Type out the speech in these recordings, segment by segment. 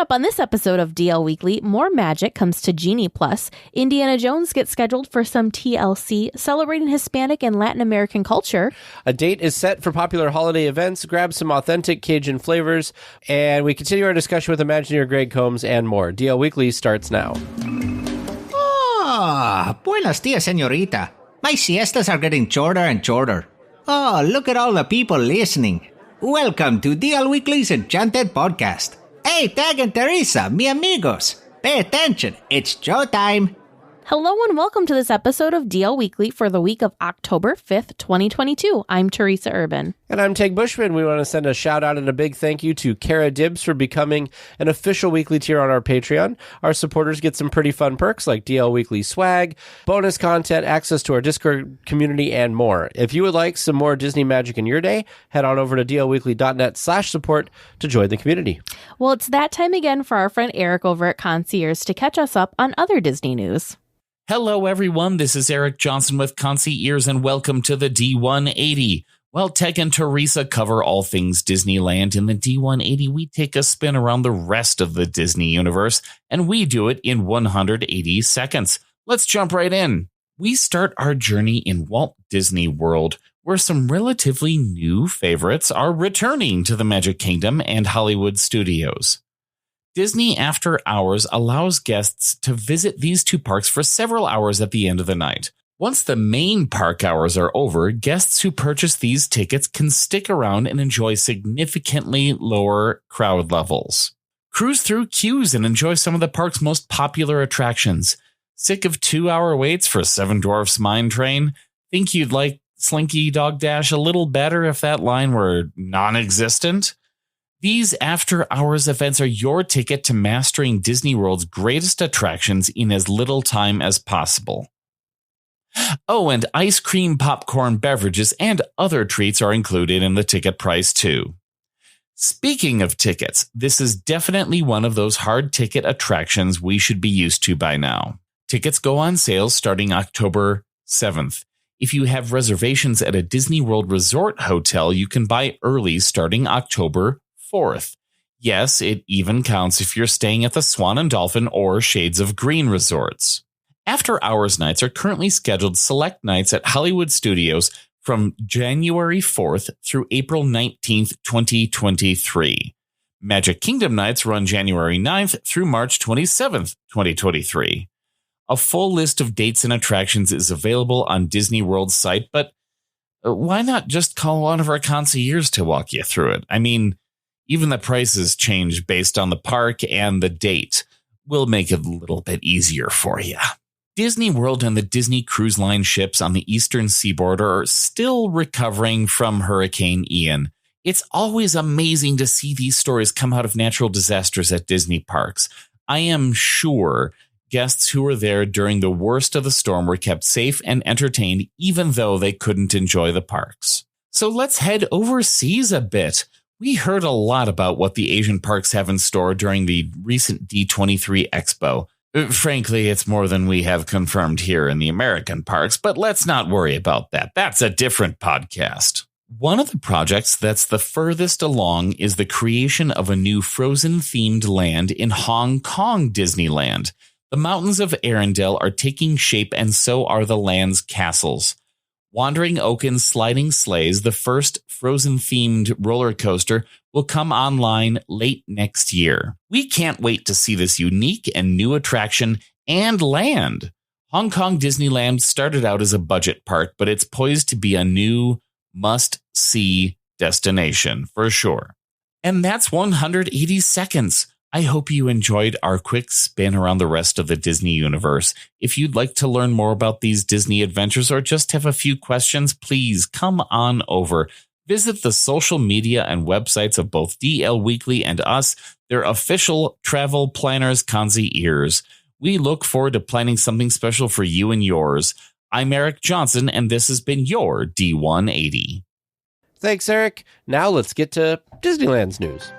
up on this episode of DL Weekly, more magic comes to Genie Plus. Indiana Jones gets scheduled for some TLC, celebrating Hispanic and Latin American culture. A date is set for popular holiday events, grab some authentic Cajun flavors, and we continue our discussion with Imagineer Greg Combs and more. DL Weekly starts now. Ah, buenos dias, señorita. My siestas are getting shorter and shorter. Oh, look at all the people listening. Welcome to DL Weekly's Enchanted Podcast. Hey, Tag and Teresa, mi amigos. Pay attention, it's showtime. Hello and welcome to this episode of DL Weekly for the week of October 5th, 2022. I'm Teresa Urban. And I'm Tig Bushman. We want to send a shout out and a big thank you to Kara Dibbs for becoming an official weekly tier on our Patreon. Our supporters get some pretty fun perks like DL Weekly swag, bonus content, access to our Discord community, and more. If you would like some more Disney magic in your day, head on over to dlweekly.net/support to join the community. Well, it's that time again for our friend Eric over at Concierge to catch us up on other Disney news. Hello, everyone. This is Eric Johnson with Concierge, and welcome to the D180. While Teg and Teresa cover all things Disneyland, in the D180, we take a spin around the rest of the Disney universe, and we do it in 180 seconds. Let's jump right in. We start our journey in Walt Disney World, where some relatively new favorites are returning to the Magic Kingdom and Hollywood Studios. Disney After Hours allows guests to visit these two parks for several hours at the end of the night. Once the main park hours are over, guests who purchase these tickets can stick around and enjoy significantly lower crowd levels. Cruise through queues and enjoy some of the park's most popular attractions. Sick of 2-hour waits for Seven Dwarfs Mine Train? Think you'd like Slinky Dog Dash a little better if that line were non-existent? These after-hours events are your ticket to mastering Disney World's greatest attractions in as little time as possible. Oh, and ice cream, popcorn, beverages, and other treats are included in the ticket price, too. Speaking of tickets, this is definitely one of those hard ticket attractions we should be used to by now. Tickets go on sale starting October 7th. If you have reservations at a Disney World Resort hotel, you can buy early starting October 4th. Yes, it even counts if you're staying at the Swan and Dolphin or Shades of Green resorts. After Hours nights are currently scheduled select nights at Hollywood Studios from January 4th through April 19th, 2023. Magic Kingdom nights run January 9th through March 27th, 2023. A full list of dates and attractions is available on Disney World's site, but why not just call one of our concierges to walk you through it? I mean, even the prices change based on the park and the date. We'll make it a little bit easier for you. Disney World and the Disney Cruise Line ships on the eastern seaboard are still recovering from Hurricane Ian. It's always amazing to see these stories come out of natural disasters at Disney parks. I am sure guests who were there during the worst of the storm were kept safe and entertained, even though they couldn't enjoy the parks. So let's head overseas a bit. We heard a lot about what the Asian parks have in store during the recent D23 Expo. Frankly, it's more than we have confirmed here in the American parks, but let's not worry about that. That's a different podcast. One of the projects that's the furthest along is the creation of a new Frozen-themed land in Hong Kong Disneyland. The mountains of Arendelle are taking shape, and so are the land's castles. Wandering Oaken's Sliding Sleighs, the first Frozen-themed roller coaster, will come online late next year. We can't wait to see this unique and new attraction and land. Hong Kong Disneyland started out as a budget park, but it's poised to be a new must-see destination for sure. And that's 180 seconds. I hope you enjoyed our quick spin around the rest of the Disney universe. If you'd like to learn more about these Disney adventures or just have a few questions, please come on over. Visit the social media and websites of both DL Weekly and us, their official travel planners, concierges. We look forward to planning something special for you and yours. I'm Eric Johnson, and this has been your D180. Thanks, Eric. Now let's get to Disneyland's news.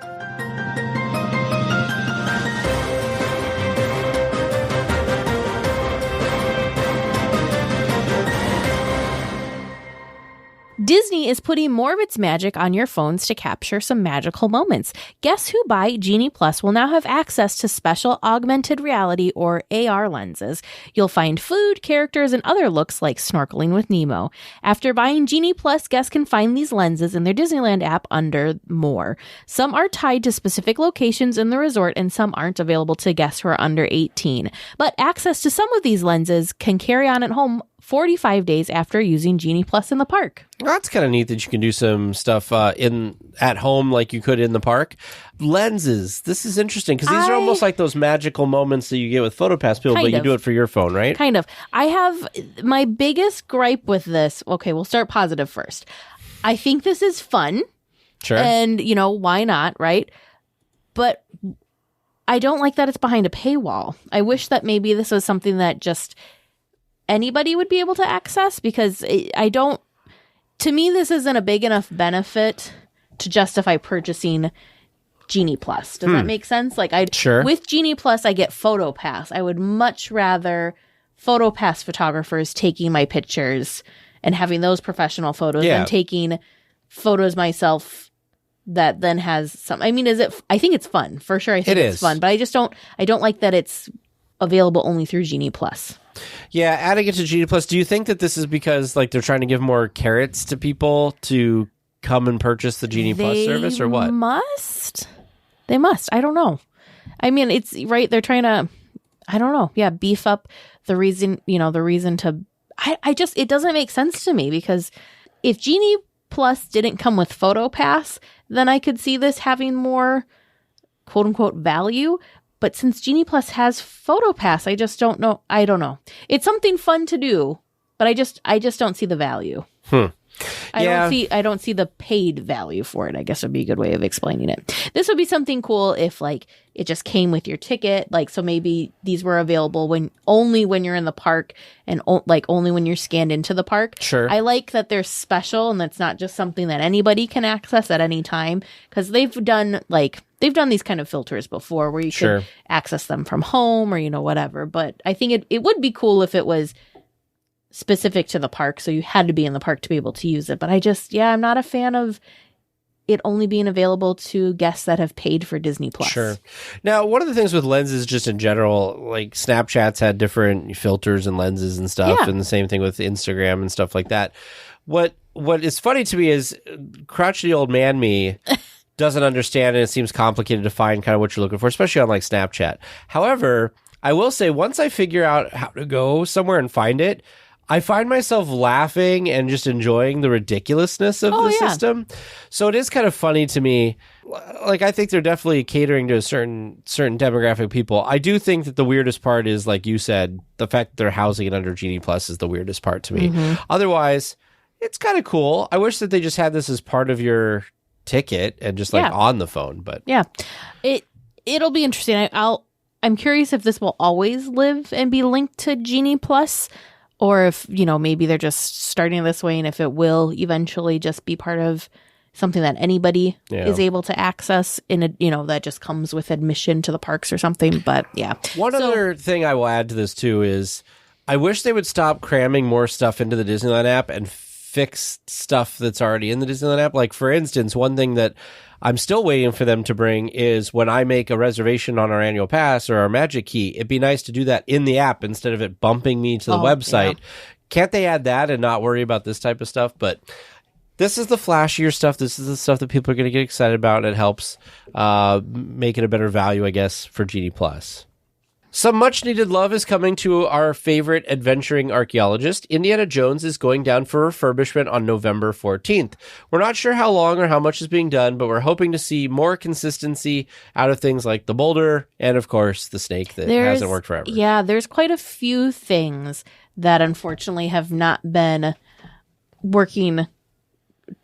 Disney Disney is putting more of its magic on your phones to capture some magical moments. Guests who buy Genie Plus will now have access to special augmented reality or AR lenses. You'll find food, characters, and other looks like snorkeling with Nemo. After buying Genie Plus, guests can find these lenses in their Disneyland app under More. Some are tied to specific locations in the resort, and some aren't available to guests who are under 18. But access to some of these lenses can carry on at home 45 days after using Genie Plus in the park. Well, that's kind of neat that you can do some stuff at home like you could in the park. Lenses. This is interesting because these are almost like those magical moments that you get with PhotoPass people, but you do it for your phone, right? Kind of. I have my biggest gripe with this. Okay, we'll start positive first. I think this is fun. Sure. And, why not, right? But I don't like that it's behind a paywall. I wish that maybe this was something that just anybody would be able to access, because to me, this isn't a big enough benefit to justify purchasing Genie Plus. Does that make sense? Sure. With Genie Plus, I get PhotoPass. I would much rather PhotoPass photographers taking my pictures and having those professional photos than taking photos myself that then has some. I mean, I think it's fun for sure. I think it's fun, but I don't like that it's available only through Genie Plus. Yeah, adding it to Genie Plus, do you think that this is because they're trying to give more carrots to people to come and purchase the Genie Plus service, or what? They must. I don't know. I mean, it's right. They're trying to, I don't know. Yeah, beef up the reason to, it doesn't make sense to me, because if Genie Plus didn't come with PhotoPass, then I could see this having more quote unquote value. But since Genie Plus has PhotoPass, I just don't know. I don't know. It's something fun to do, but I just don't see the value. I don't see the paid value for it, I guess would be a good way of explaining it. This would be something cool if it just came with your ticket. So maybe these were available only when you're in the park and only when you're scanned into the park. Sure. I like that they're special and that's not just something that anybody can access at any time, because they've done these kind of filters before where you can access them from home or, whatever. But I think it would be cool if it was specific to the park, so you had to be in the park to be able to use it. But I'm not a fan of it only being available to guests that have paid for Disney Plus. Sure. Now, one of the things with lenses just in general, like Snapchat's had different filters and lenses and stuff, and the same thing with Instagram and stuff like that. What is funny to me is crotchety old man me doesn't understand, and it seems complicated to find kind of what you're looking for, especially on Snapchat. However, I will say once I figure out how to go somewhere and find it, I find myself laughing and just enjoying the ridiculousness of the system. So it is kind of funny to me. I think they're definitely catering to a certain demographic of people. I do think that the weirdest part is, like you said, the fact that they're housing it under Genie Plus is the weirdest part to me. Mm-hmm. Otherwise, it's kind of cool. I wish that they just had this as part of your ticket and just on the phone. But it'll be interesting. I'm curious if this will always live and be linked to Genie Plus, or if, maybe they're just starting this way, and if it will eventually just be part of something that anybody is able to access that just comes with admission to the parks or something. But One other thing I will add to this too is I wish they would stop cramming more stuff into the Disneyland app and fix stuff that's already in the Disneyland app. Like, for instance, one thing that I'm still waiting for them to bring is when I make a reservation on our annual pass or our Magic Key, it'd be nice to do that in the app instead of it bumping me to the website. Yeah. Can't they add that and not worry about this type of stuff? But this is the flashier stuff. This is the stuff that people are going to get excited about, and it helps make it a better value, I guess, for Genie Plus. Some much-needed love is coming to our favorite adventuring archaeologist. Indiana Jones is going down for refurbishment on November 14th. We're not sure how long or how much is being done, but we're hoping to see more consistency out of things like the boulder and, of course, the snake that hasn't worked forever. Yeah, there's quite a few things that unfortunately have not been working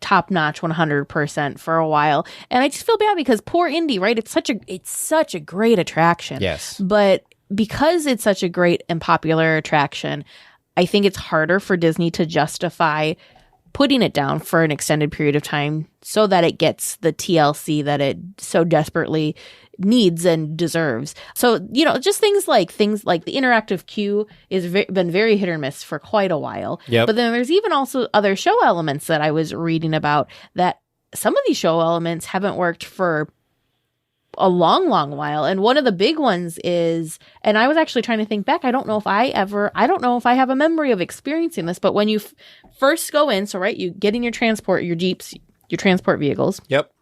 top-notch 100% for a while. And I just feel bad because poor Indy, right? It's such a great attraction. Yes. But because it's such a great and popular attraction, I think it's harder for Disney to justify putting it down for an extended period of time so that it gets the TLC that it so desperately needs and deserves. So, just things like the interactive queue is been very hit or miss for quite a while. Yep. But then there's even also other show elements that I was reading about that some of these show elements haven't worked for a long, long while. And one of the big ones is, and I was actually trying to think back, I don't know if I have a memory of experiencing this, but when you first go in, so right, you get in your Jeeps, your transport vehicles. Yep.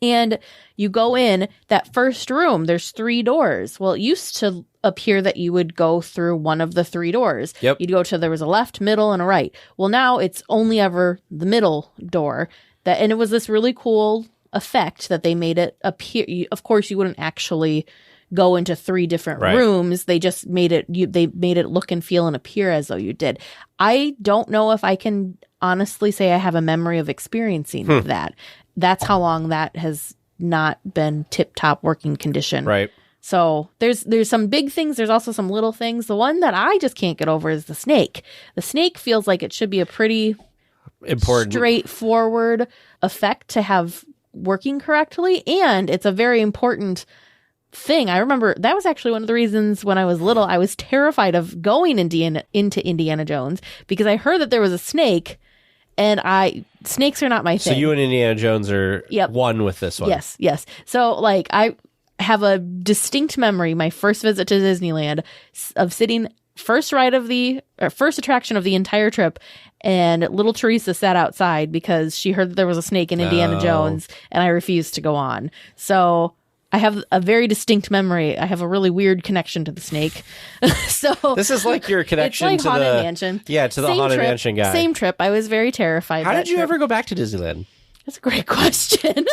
And you go in that first room, there's 3 doors. Well, it used to appear that you would go through one of the 3 doors. Yep. You'd go to, there was a left, middle, and a right. Well, now it's only ever the middle door. And it was this really cool effect that they made it appear. Of course, you wouldn't actually go into 3 different rooms. They just made it, they made it look and feel and appear as though you did. I don't know if I can honestly say I have a memory of experiencing that. That's how long that has not been tip-top working condition. Right. So there's some big things. There's also some little things. The one that I just can't get over is the snake. The snake feels like it should be a pretty important, straightforward effect to have working correctly. And it's a very important thing. I remember that was actually one of the reasons when I was little, I was terrified of going into Indiana Jones because I heard that there was a snake. And snakes are not my thing. So you and Indiana Jones are one with this one. Yes. So I have a distinct memory, my first visit to Disneyland, of sitting first attraction of the entire trip, and little Teresa sat outside because she heard that there was a snake in Indiana Jones, and I refused to go on. So I have a very distinct memory. I have a really weird connection to the snake. So this is like your connection it's like to Haunted Mansion. Yeah, to the Haunted Mansion guy. Same trip. I was very terrified. How did you ever go back to Disneyland? That's a great question.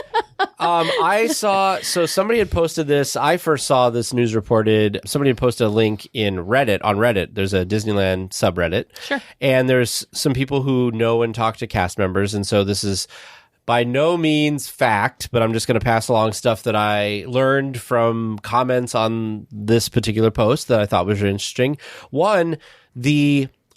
Somebody had posted this. I first saw this news reported. Somebody had posted a link on Reddit. There's a Disneyland subreddit. Sure. And there's some people who know and talk to cast members. And so this is by no means fact, but I'm just going to pass along stuff that I learned from comments on this particular post that I thought was really interesting. One,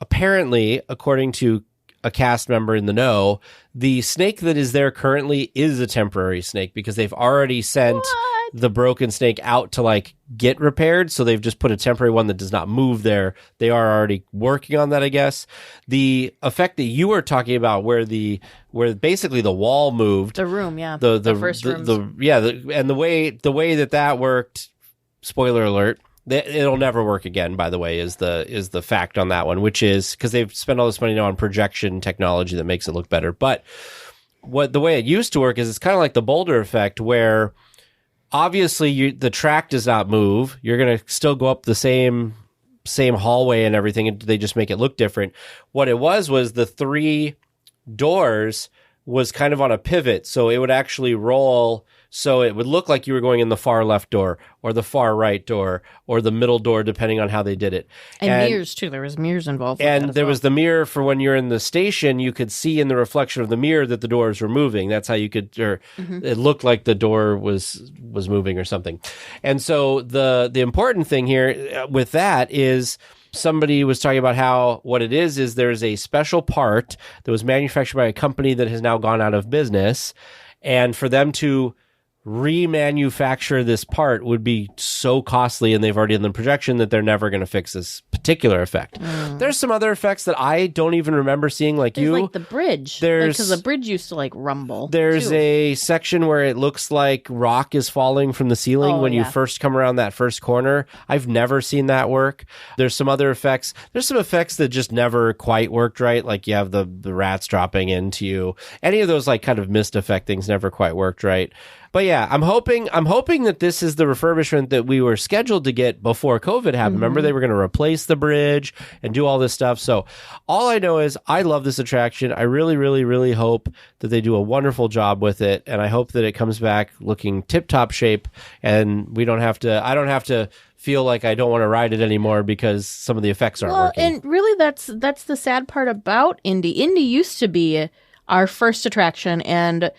apparently, according to a cast member in the know, the snake that is there currently is a temporary snake because they've already sent the broken snake out to get repaired. So they've just put a temporary one that does not move there. They are already working on that, I guess. The effect that you were talking about where basically the wall moved. The room, yeah. The first room. And the way that worked, spoiler alert, it'll never work again, by the way, is the fact on that one, which is because they've spent all this money now on projection technology that makes it look better. But the way it used to work is it's kind of like the boulder effect where obviously the track does not move. You're going to still go up the same hallway and everything, and they just make it look different. What it was the 3 doors was kind of on a pivot, so it would actually roll. So it would look like you were going in the far left door or the far right door or the middle door, depending on how they did it. And mirrors, too. There was mirrors involved. And there was the mirror for when you're in the station, you could see in the reflection of the mirror that the doors were moving. That's how you could, it looked like the door was moving or something. And so the important thing here with that is somebody was talking about what it is there's a special part that was manufactured by a company that has now gone out of business. And for them to remanufacture this part would be so costly, and they've already done the projection that they're never going to fix this particular effect. There's some other effects that I don't even remember seeing, like the bridge. Because the bridge used to rumble. There's a section where it looks like rock is falling from the ceiling when you first come around that first corner. I've never seen that work. There's some other effects. There's some effects that just never quite worked right. Like you have the rats dropping into you. Any of those kind of mist effect things never quite worked right. But yeah, I'm hoping that this is the refurbishment that we were scheduled to get before COVID happened. Remember, they were going to replace the bridge and do all this stuff. So all I know is I love this attraction. I really, really, really hope that they do a wonderful job with it. And I hope that it comes back looking tip-top shape, and I don't have to feel like I don't want to ride it anymore because some of the effects aren't working. And really that's the sad part about Indy. Indy used to be our first attraction and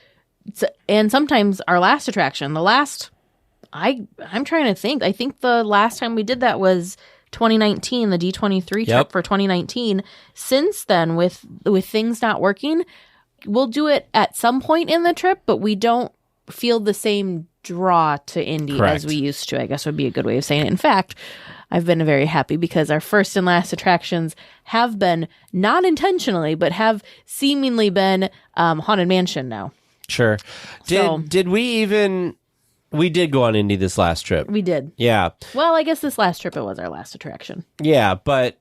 sometimes our last attraction. I'm trying to think. I think the last time we did that was 2019, the D23 trip for 2019. Since then, with things not working, we'll do it at some point in the trip, but we don't feel the same draw to Indy Correct. as we used to, I guess would be a good way of saying it. In fact, I've been very happy because our first and last attractions have been, not intentionally, but have seemingly been Haunted Mansion now. Sure. Did we did go on Indy this last trip. We did. Yeah. Well, I guess this last trip, it was our last attraction. Yeah, but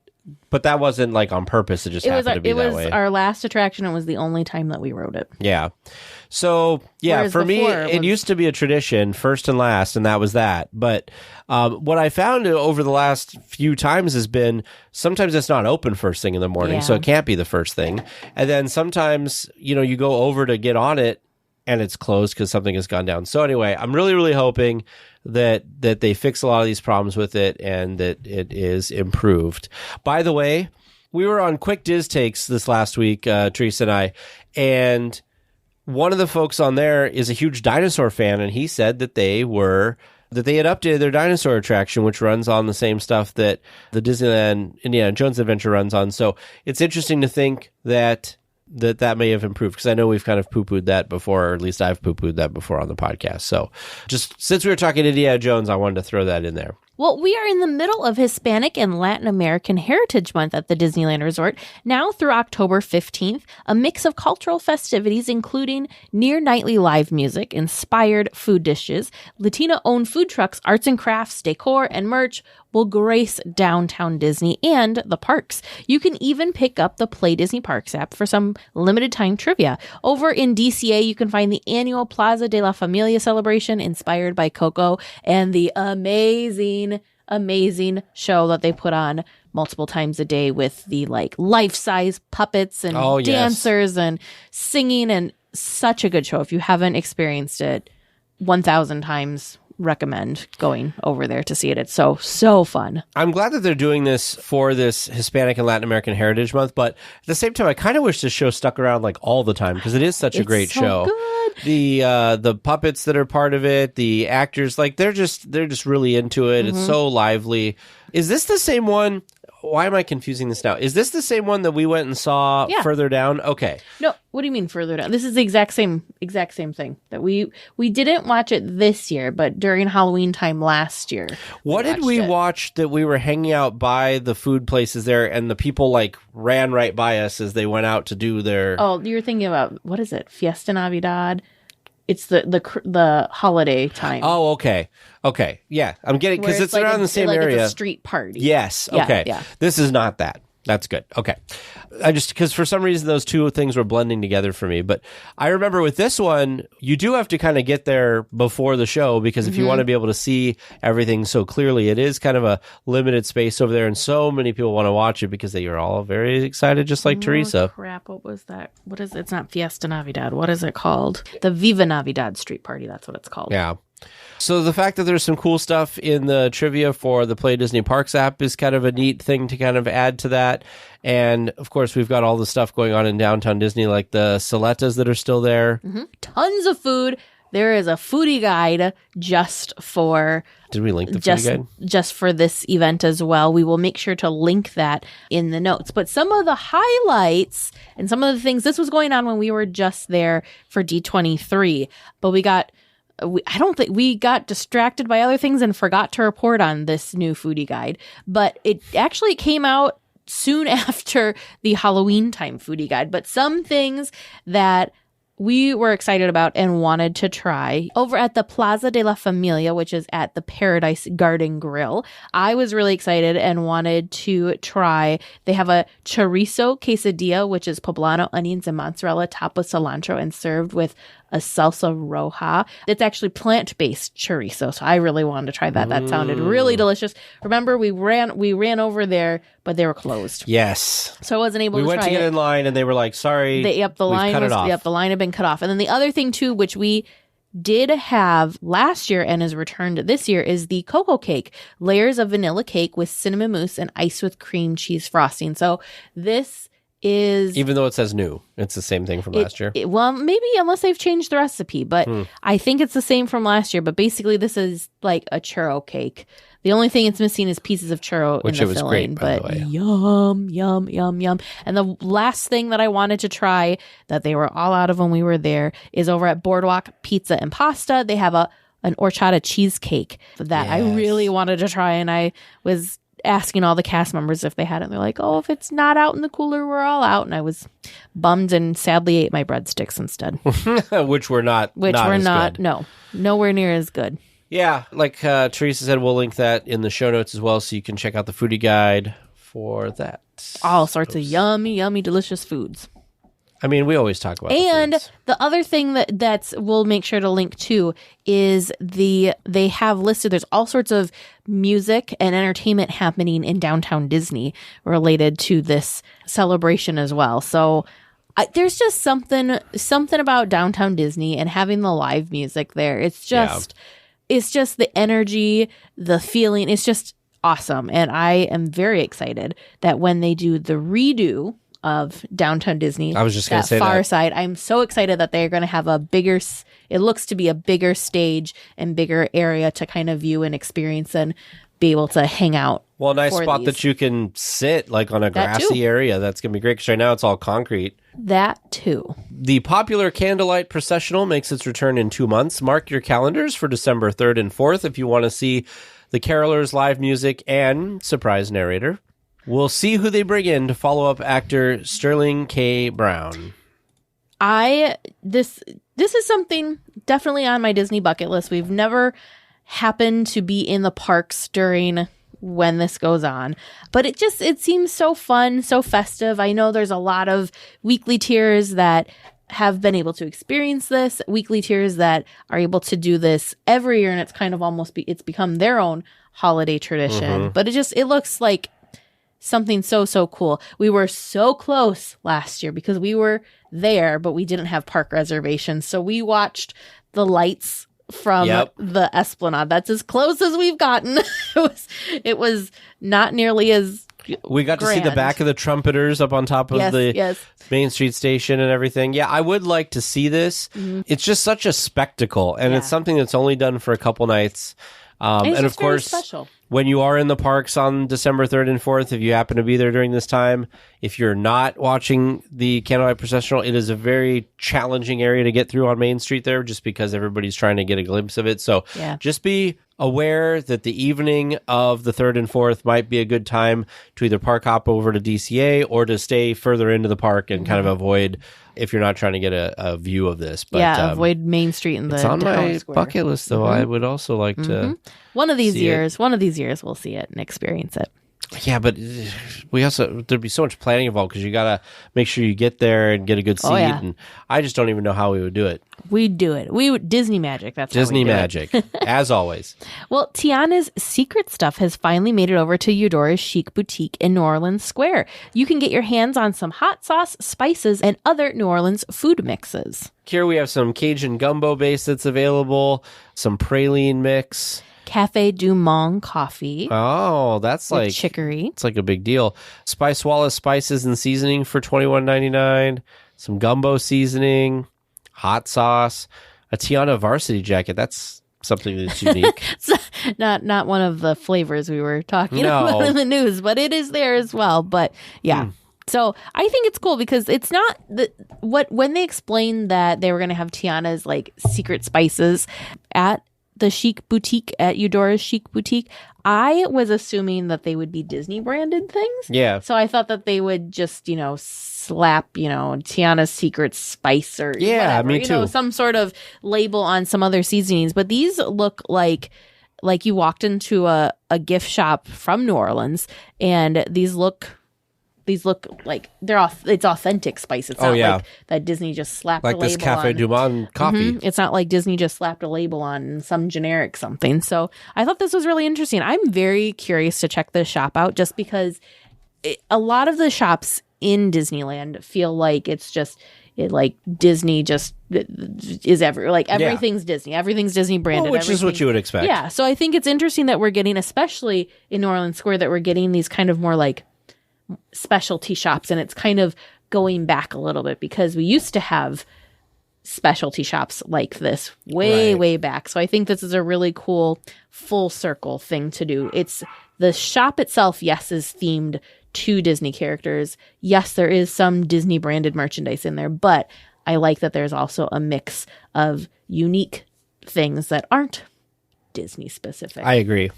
that wasn't like on purpose. It just happened to be that way. It was our last attraction. It was the only time that we rode it. Yeah. So, yeah, Whereas for me, before it used to be a tradition, first and last, and that was that. But what I found over the last few times has been sometimes it's not open first thing in the morning, so it can't be the first thing. And then sometimes, you go over to get on it, and it's closed because something has gone down. So anyway, I'm really, really hoping that they fix a lot of these problems with it and that it is improved. By the way, we were on Quick Diz Takes this last week, Teresa and I, and one of the folks on there is a huge dinosaur fan, and he said that they had updated their dinosaur attraction, which runs on the same stuff that the Disneyland Indiana Jones Adventure runs on. So it's interesting to think that may have improved, because I know we've kind of poo-pooed that before, or at least I've poo-pooed that before on the podcast. So just since we were talking Indiana Jones, I wanted to throw that in there. Well, we are in the middle of Hispanic and Latin American Heritage Month at the Disneyland Resort, now through October 15th, a mix of cultural festivities including near-nightly live music, inspired food dishes, Latina-owned food trucks, arts and crafts, decor, and merch will grace downtown Disney and the parks. You can even pick up the Play Disney Parks app for some limited time trivia. Over in DCA, you can find the annual Plaza de la Familia celebration inspired by Coco and the amazing show that they put on multiple times a day with the life-size puppets and dancers and singing, and such a good show. If you haven't experienced it, 1,000 times recommend going over there to see it. It's so fun. I'm glad that they're doing this for this Hispanic and Latin American Heritage Month, but at the same time, I kind of wish this show stuck around all the time, because it is such a great show. Good. The puppets that are part of it, the actors, they're just really into it. Mm-hmm. It's so lively. Is this the same one? Why am I confusing this now? Is this the same one that we went and saw further down? Okay. No, what do you mean further down? This is the exact same thing that we didn't watch it this year, but during Halloween time last year. What did we watch that we were hanging out by the food places there, and the people ran right by us as they went out to do their... Oh, you're thinking about, what is it? Fiesta Navidad? It's the holiday time. Oh, okay. Yeah, I'm getting, because it's around the same area. It's a street party. Yes. Okay. Yeah. This is not that. That's good. Okay. Because for some reason those two things were blending together for me. But I remember with this one, you do have to kind of get there before the show, because if you want to be able to see everything so clearly, it is kind of a limited space over there. And so many people want to watch it because they are all very excited, just like Teresa. Crap. What was that? What is it? It's not Fiesta Navidad. What is it called? The Viva Navidad Street Party. That's what it's called. Yeah. So the fact that there's some cool stuff in the trivia for the Play Disney Parks app is kind of a neat thing to kind of add to that. And of course, we've got all the stuff going on in downtown Disney, like the Saletas that are still there. Mm-hmm. Tons of food. There is a foodie guide just for... Did we link the foodie guide? Just for this event as well. We will make sure to link that in the notes. But some of the highlights and some of the things... This was going on when we were just there for D23. But we got distracted by other things and forgot to report on this new foodie guide. But it actually came out soon after the Halloween time foodie guide. But some things that we were excited about and wanted to try over at the Plaza de la Familia, which is at the Paradise Garden Grill. I was really excited and wanted to try. They have a chorizo quesadilla, which is poblano, onions, and mozzarella topped with cilantro and served with a salsa roja. It's actually plant-based chorizo, so I really wanted to try that. That sounded really delicious. Remember, we ran over there, but they were closed. Yes. So I wasn't able to try it. We went to get in line, and they were like, sorry, the line had been cut off. And then the other thing, too, which we did have last year and is returned this year, is the cocoa cake. Layers of vanilla cake with cinnamon mousse and ice with cream cheese frosting. So this is... Even though it says new, it's the same thing from last year. Well, maybe unless they've changed the recipe, but I think it's the same from last year. But basically, this is like a churro cake. The only thing it's missing is pieces of churro in the filling. Great, by but the way. Yum, yum, yum, yum. And the last thing that I wanted to try that they were all out of when we were there is over at Boardwalk Pizza and Pasta. They have a an horchata cheesecake that I really wanted to try, and I was asking all the cast members if they had it, and they're like, oh, if it's not out in the cooler, we're all out. And I was bummed and sadly ate my breadsticks instead. Which were not good. No, nowhere near as good. Yeah, like Teresa said, we'll link that in the show notes as well, so you can check out the foodie guide for that. All sorts of yummy, yummy, delicious foods. I mean, we always talk about and the foods. The other thing that's we'll make sure to link to is they have listed, there's all sorts of music and entertainment happening in downtown Disney related to this celebration as well. So there's just something about downtown Disney and having the live music there. It's just the energy, the feeling. It's just awesome. And I am very excited that when they do the redo of downtown Disney, I was just going to say Far that. Side, I'm so excited that they're going to have it looks to be a bigger stage and bigger area to kind of view and experience and be able to hang out. Well, a nice spot that you can sit like on a grassy area. That's going to be great because right now it's all concrete. That too. The popular Candlelight Processional makes its return in 2 months. Mark your calendars for December 3rd and 4th if you want to see the carolers, live music, and surprise narrator. We'll see who they bring in to follow up actor Sterling K. Brown. This is something definitely on my Disney bucket list. We've never happened to be in the parks during when this goes on, but it seems so fun, so festive. I know there's a lot of weekly tiers that have been able to experience this, weekly tiers that are able to do this every year, and it's kind of it's become their own holiday tradition. But it looks like something so cool. We were so close last year because we were there, but we didn't have park reservations. So we watched the lights from the Esplanade. That's as close as we've gotten. It was not nearly as we got grand. To see the back of the trumpeters up on top of the Main Street Station and everything. Yeah, I would like to see this. It's just such a spectacle, and it's something that's only done for a couple nights. And of course, special. When you are in the parks on December 3rd and 4th, if you happen to be there during this time, if you're not watching the Candlelight Processional, it is a very challenging area to get through on Main Street there just because everybody's trying to get a glimpse of it. So just be aware that the evening of the 3rd and 4th might be a good time to either park hop over to DCA or to stay further into the park and kind of avoid if you're not trying to get a view of this. But, avoid Main Street and the it's on my square. bucket list, though. I would also like to one of these years we'll see it and experience it. Yeah, but there'd be so much planning involved because you got to make sure you get there and get a good seat. And I just don't even know how we would do it. We'd do it. We would Disney magic. That's Disney how we do magic, as always. Well, Tiana's secret stuff has finally made it over to Eudora's Chic Boutique in New Orleans Square. You can get your hands on some hot sauce, spices, and other New Orleans food mixes. Here we have some Cajun gumbo base that's available, some praline mix. Cafe du Monde coffee. Oh, that's like chicory. It's like a big deal. Spice Wallace spices and seasoning for $21.99. Some gumbo seasoning, hot sauce, a Tiana varsity jacket. That's something that's unique. not one of the flavors we were talking about in the news, but it is there as well. But yeah. So I think it's cool because it's not when they explained that they were going to have Tiana's like secret spices at the Chic Boutique at Eudora's Chic Boutique, I was assuming that they would be Disney branded things. Yeah. So I thought that they would just, slap, Tiana's secret spice or whatever, me too. Some sort of label on some other seasonings. But these look like you walked into a gift shop from New Orleans, and these look like it's authentic spice. It's not like that Disney just slapped a label on. Like this Cafe du Monde coffee. It's not like Disney just slapped a label on some generic something. So I thought this was really interesting. I'm very curious to check this shop out just because a lot of the shops in Disneyland feel like it's just Disney just is everything's Disney. Everything's Disney branded. Which is what you would expect. Yeah. So I think it's interesting that we're getting, especially in New Orleans Square, that we're getting these kind of more like specialty shops, and it's kind of going back a little bit because we used to have specialty shops like this way back. So I think this is a really cool full circle thing to do. It's the shop itself, yes, is themed to Disney characters. Yes, there is some Disney branded merchandise in there, but I like that there's also a mix of unique things that aren't Disney specific. I agree.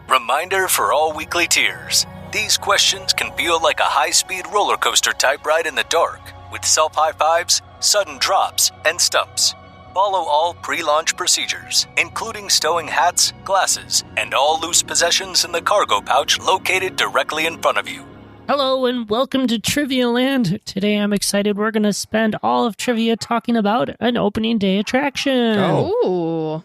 Reminder for all weekly tiers. These questions can feel like a high-speed roller coaster type ride in the dark, with self-high fives, sudden drops, and stumps. Follow all pre-launch procedures, including stowing hats, glasses, and all loose possessions in the cargo pouch located directly in front of you. Hello and welcome to Trivia Land. Today I'm excited we're going to spend all of trivia talking about an opening day attraction. Ooh.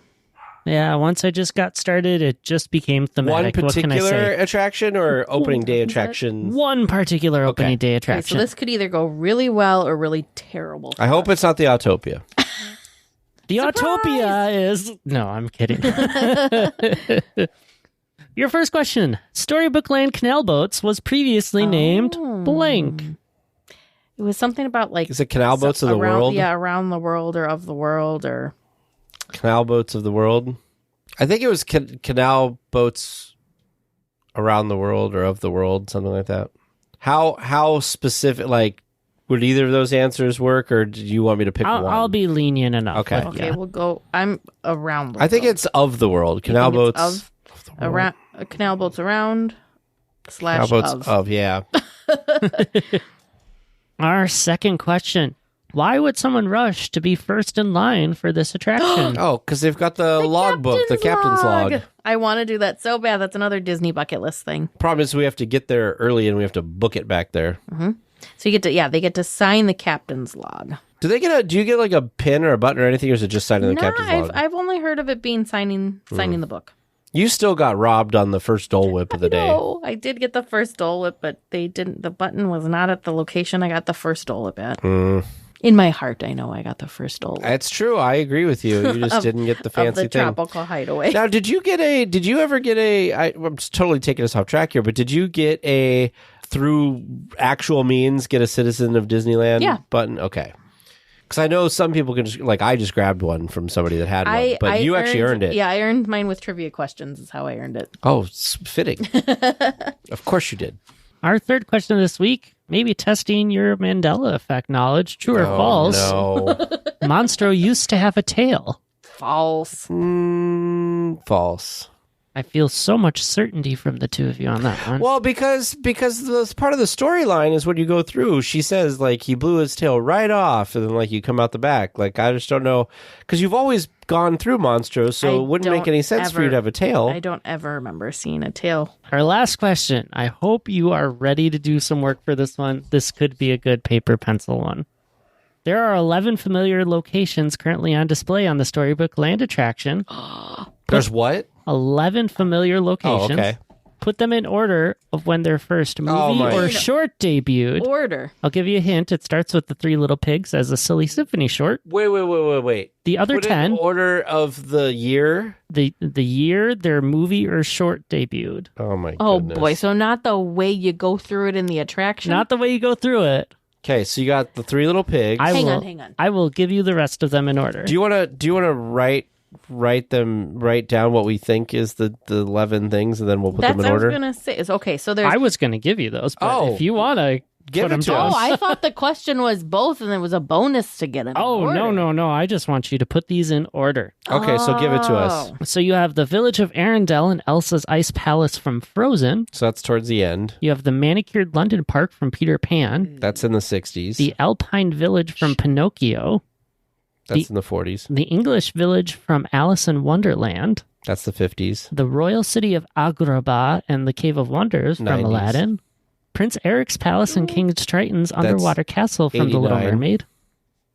Yeah, once I just got started, it just became thematic. One particular what can I say? attraction or opening day attraction? One particular opening day Okay, attraction. so this could either go really well or really terrible. I hope it's not the Autopia. The Autopia is... No, I'm kidding. Your first question. Storybook Land Canal Boats was previously named blank. It was something about like... Is it Canal Boats of the around, World? Yeah, around the world or of the world or... Canal Boats of the World? I think it was Canal Boats around the world or of the world, something like that. How specific, like, would either of those answers work, or do you want me to pick one? I'll be lenient enough. Okay. Okay, we'll go... I'm around the I think world. it's of the world. Canal think it's Boats... around Canal Boats around / Canal Boats of. yeah. Our second question. Why would someone rush to be first in line for this attraction? Oh, because they've got the logbook, the captain's log. I want to do that so bad. That's another Disney bucket list thing. Problem is we have to get there early and we have to book it back there. So you get to, they get to sign the captain's log. Do you get like a pin or a button or anything, or is it just signing the captain's log? I've only heard of it being signing the book. You still got robbed on the first Dole Whip of the day. No, I did get the first Dole Whip, but they didn't. The button was not at the location I got the first Dole Whip at. In my heart, I know I got the first Dole Whip. That's true. I agree with you. You just didn't get the fancy of the thing. tropical hideaway. Now, did you ever get I'm just totally taking us off track here, but did you get through actual means, get a Citizen of Disneyland button? Okay. Because I know some people can just, like, I just grabbed one from somebody that had one, but you actually earned it. Yeah, I earned mine with trivia questions is how I earned it. Oh, it's fitting. Of course you did. Our third question this week, maybe testing your Mandela effect knowledge. True or false? No. Monstro used to have a tail. False. False. I feel so much certainty from the two of you on that one. Well, because this part of the storyline is when you go through, she says, like, he blew his tail right off, and then, like, you come out the back. Like, I just don't know. Because you've always gone through Monstro, so it wouldn't make any sense for you to have a tail. I don't ever remember seeing a tail. Our last question. I hope you are ready to do some work for this one. This could be a good paper pencil one. There are 11 familiar locations currently on display on the Storybook Land attraction. There's what? 11 familiar locations. Oh, okay. Put them in order of when their first movie or short debuted. Order. I'll give you a hint. It starts with the Three Little Pigs as a Silly Symphony short. Wait. The other Put 10, in order of the year? the year their movie or short debuted. Oh, my goodness. Oh, boy. So not the way you go through it in the attraction? Not the way you go through it. Okay, so you got the Three Little Pigs. Hang on. I will give you the rest of them in order. Do you want to write down what we think is the 11 things, and then we'll put them in order? That's what I was going to say. Is okay, so there's... I was going to give you those, but if you want to give it to down. us. Oh, I thought the question was both, and it was a bonus to get them in order. No. I just want you to put these in order. Okay, so give it to us. So you have the Village of Arendelle and Elsa's Ice Palace from Frozen. So that's towards the end. You have the Manicured London Park from Peter Pan. That's in the 60s. The Alpine Village from Pinocchio. That's in the 40s. The English Village from Alice in Wonderland. That's the 50s. The Royal City of Agrabah and the Cave of Wonders from 90s. Aladdin. Prince Eric's Palace and King Triton's Underwater Castle from The Little 89. Mermaid.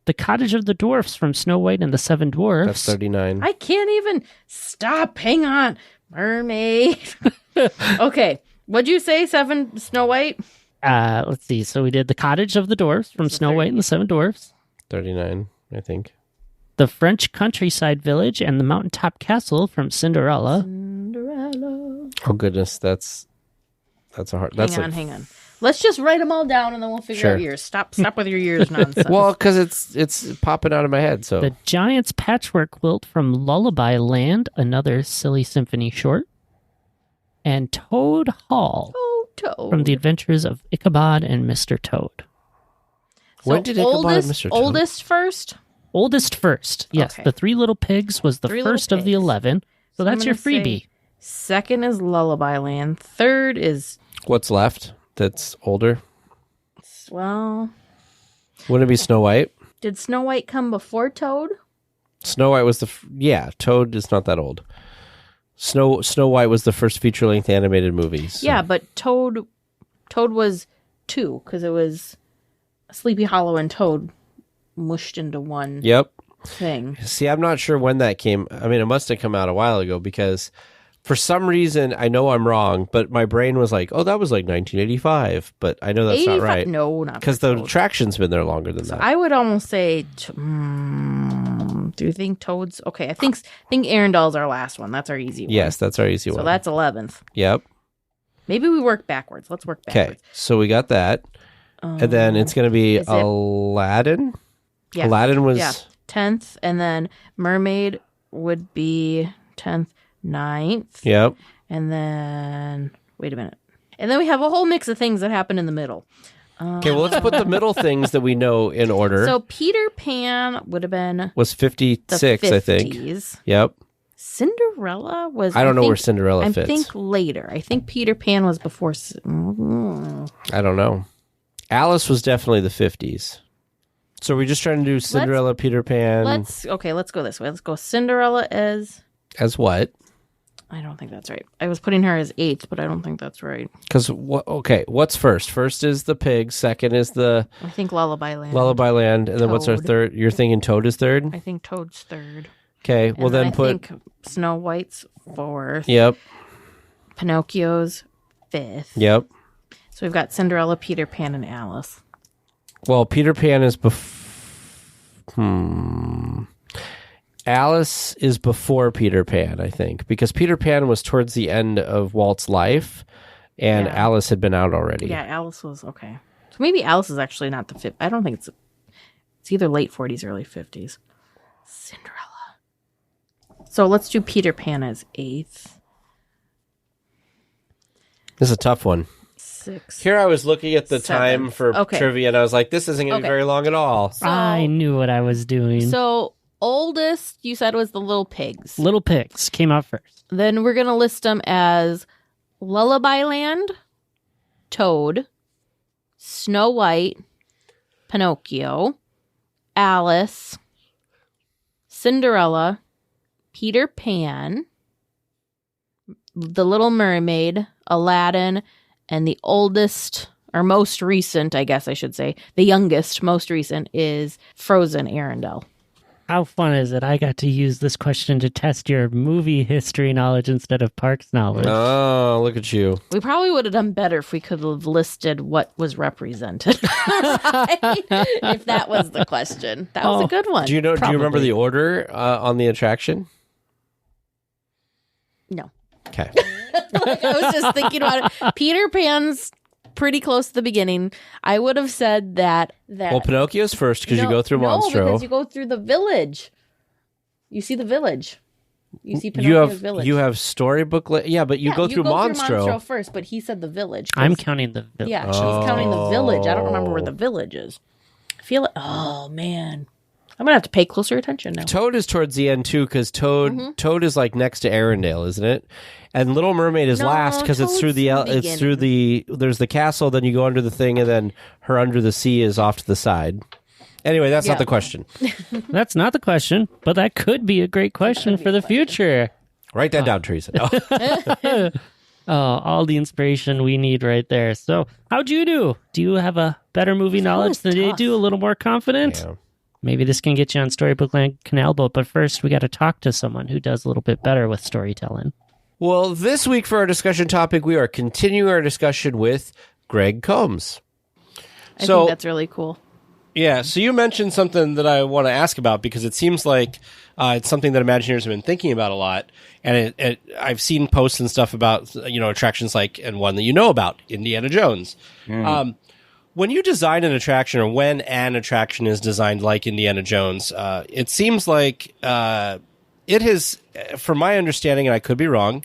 The Cottage of the Dwarfs from Snow White and the Seven Dwarfs. That's 39. I can't even stop. Hang on. Mermaid. Okay. What'd you say? Snow White? Let's see. So we did The Cottage of the Dwarfs from Snow White and the Seven Dwarfs. 39, I think. The French Countryside Village and the Mountaintop Castle from Cinderella. Oh, goodness. That's a hard... Hang on. Let's just write them all down, and then we'll figure out yours. Stop with your years nonsense. Well, because it's popping out of my head, so... The Giant's Patchwork Quilt from Lullaby Land, another Silly Symphony short. And Toad Hall Toad. from The Adventures of Ichabod and Mr. Toad. When did Ichabod and Mr. Toad? Oldest first? Oldest first. Yes, Okay. the Three Little Pigs was the Three Little first of the Pigs. 11. So that's I'm your gonna say freebie. Second is Lullaby Land. Third is, What's left that's older? well, Wouldn't it be Snow White? did Snow White come before Toad? Snow White was Toad is not that old. Snow White was the first feature-length animated movie. So. Yeah, but Toad was 2 because it was Sleepy Hollow and Toad mushed into one Yep. thing. See, I'm not sure when that came. I mean, it must have come out a while ago because for some reason, I know I'm wrong, but my brain was like, oh, that was like 1985. But I know that's not 85 right. No, not Because for the Toad. attraction's been there longer than that. I would almost say, do you think Toad's okay? I think Arendal's our last one. That's our easy one. Yes, that's our easy So one. that's 11th. Yep. Maybe we work backwards. Let's work Okay, backwards. so we got that. And then it's going to be is it- Aladdin. Yeah. Aladdin was... Yeah, 10th, and then Mermaid would be 10th, 9th, Yep. and then wait a minute, and then we have a whole mix of things that happen in the middle. Okay, well, let's put the middle things that we know in order. So Peter Pan would have been was the 56, 50s. I think. Yep. Cinderella was. I don't know think- where Cinderella I fits. think later. I think Peter Pan was before. I don't know. Alice was definitely the 50s. So we're just trying to do Cinderella, Peter Pan. Let's go this way. Let's go Cinderella as. As what? I don't think that's right. I was putting her as 8th, but I don't think that's right. Because, what's first? First is the pig. Second is the I think Lullaby Land. Lullaby Land. And then what's our Toad. third? You're thinking Toad is third? I think Toad's 3rd. Okay, well And then I put... think Snow White's 4th. Yep, Pinocchio's 5th. yep. So we've got Cinderella, Peter Pan, and Alice. Well, Peter Pan is Alice is before Peter Pan, I think, because Peter Pan was towards the end of Walt's life, and Yeah. Alice had been out already. Yeah, Alice was okay. So maybe Alice is actually not the 5th. I don't think it's either late 40s, early 50s. Cinderella. So let's do Peter Pan as 8th. This is a tough one. 6th. Here I was looking at the time Seventh. for Okay. trivia, and I was like, this isn't going to be Okay. very long at all. I knew what I was doing. So oldest you said was the Little Pigs. Little Pigs came out first. Then we're going to list them as Lullaby Land, Toad, Snow White, Pinocchio, Alice, Cinderella, Peter Pan, The Little Mermaid, Aladdin, and the oldest, or most recent, I guess I should say, the youngest, most recent is Frozen Arendelle. How fun is it? I got to use this question to test your movie history knowledge instead of parks knowledge. Oh, look at you. We probably would have done better if we could have listed what was represented. If that was the question. That was a good one. Do you remember Probably. the order on the attraction? No. Okay. I was just thinking about it. Peter Pan's pretty close to the beginning. I would have said that. Well, Pinocchio's first because you go through No, Monstro. because you go through the village. You see the village. You see Pinocchio's village. You have storybook. Yeah, but you go through Monstro. first, but he said the village. I'm counting the village. Yeah, she's counting the village. I don't remember where the village is. I feel it. Oh, man. I'm going to have to pay closer attention now. Toad is towards the end too because Toad is like next to Arendelle, isn't it? And Little Mermaid is No, last because it's through the Toad's it's through the there's the castle. Then you go under the thing, and then her under the sea is off to the side. Anyway, that's not Yeah. the question. That's not the question, but that could be a great question for the future. Write that down, Teresa. No. Oh, all the inspiration we need right there. So, how'd you do? Do you have a better movie knowledge than they tough. do? A little more confident? Yeah. Maybe this can get you on Storybook Land Canal Boat, but first we got to talk to someone who does a little bit better with storytelling. Well, this week for our discussion topic, we are continuing our discussion with Greg Combs. I think that's really cool. Yeah, so you mentioned something that I want to ask about because it seems like it's something that Imagineers have been thinking about a lot, and I've seen posts and stuff about attractions like and one that you know about, Indiana Jones. When you design an attraction, or when an attraction is designed like Indiana Jones, it seems like it has, from my understanding, and I could be wrong,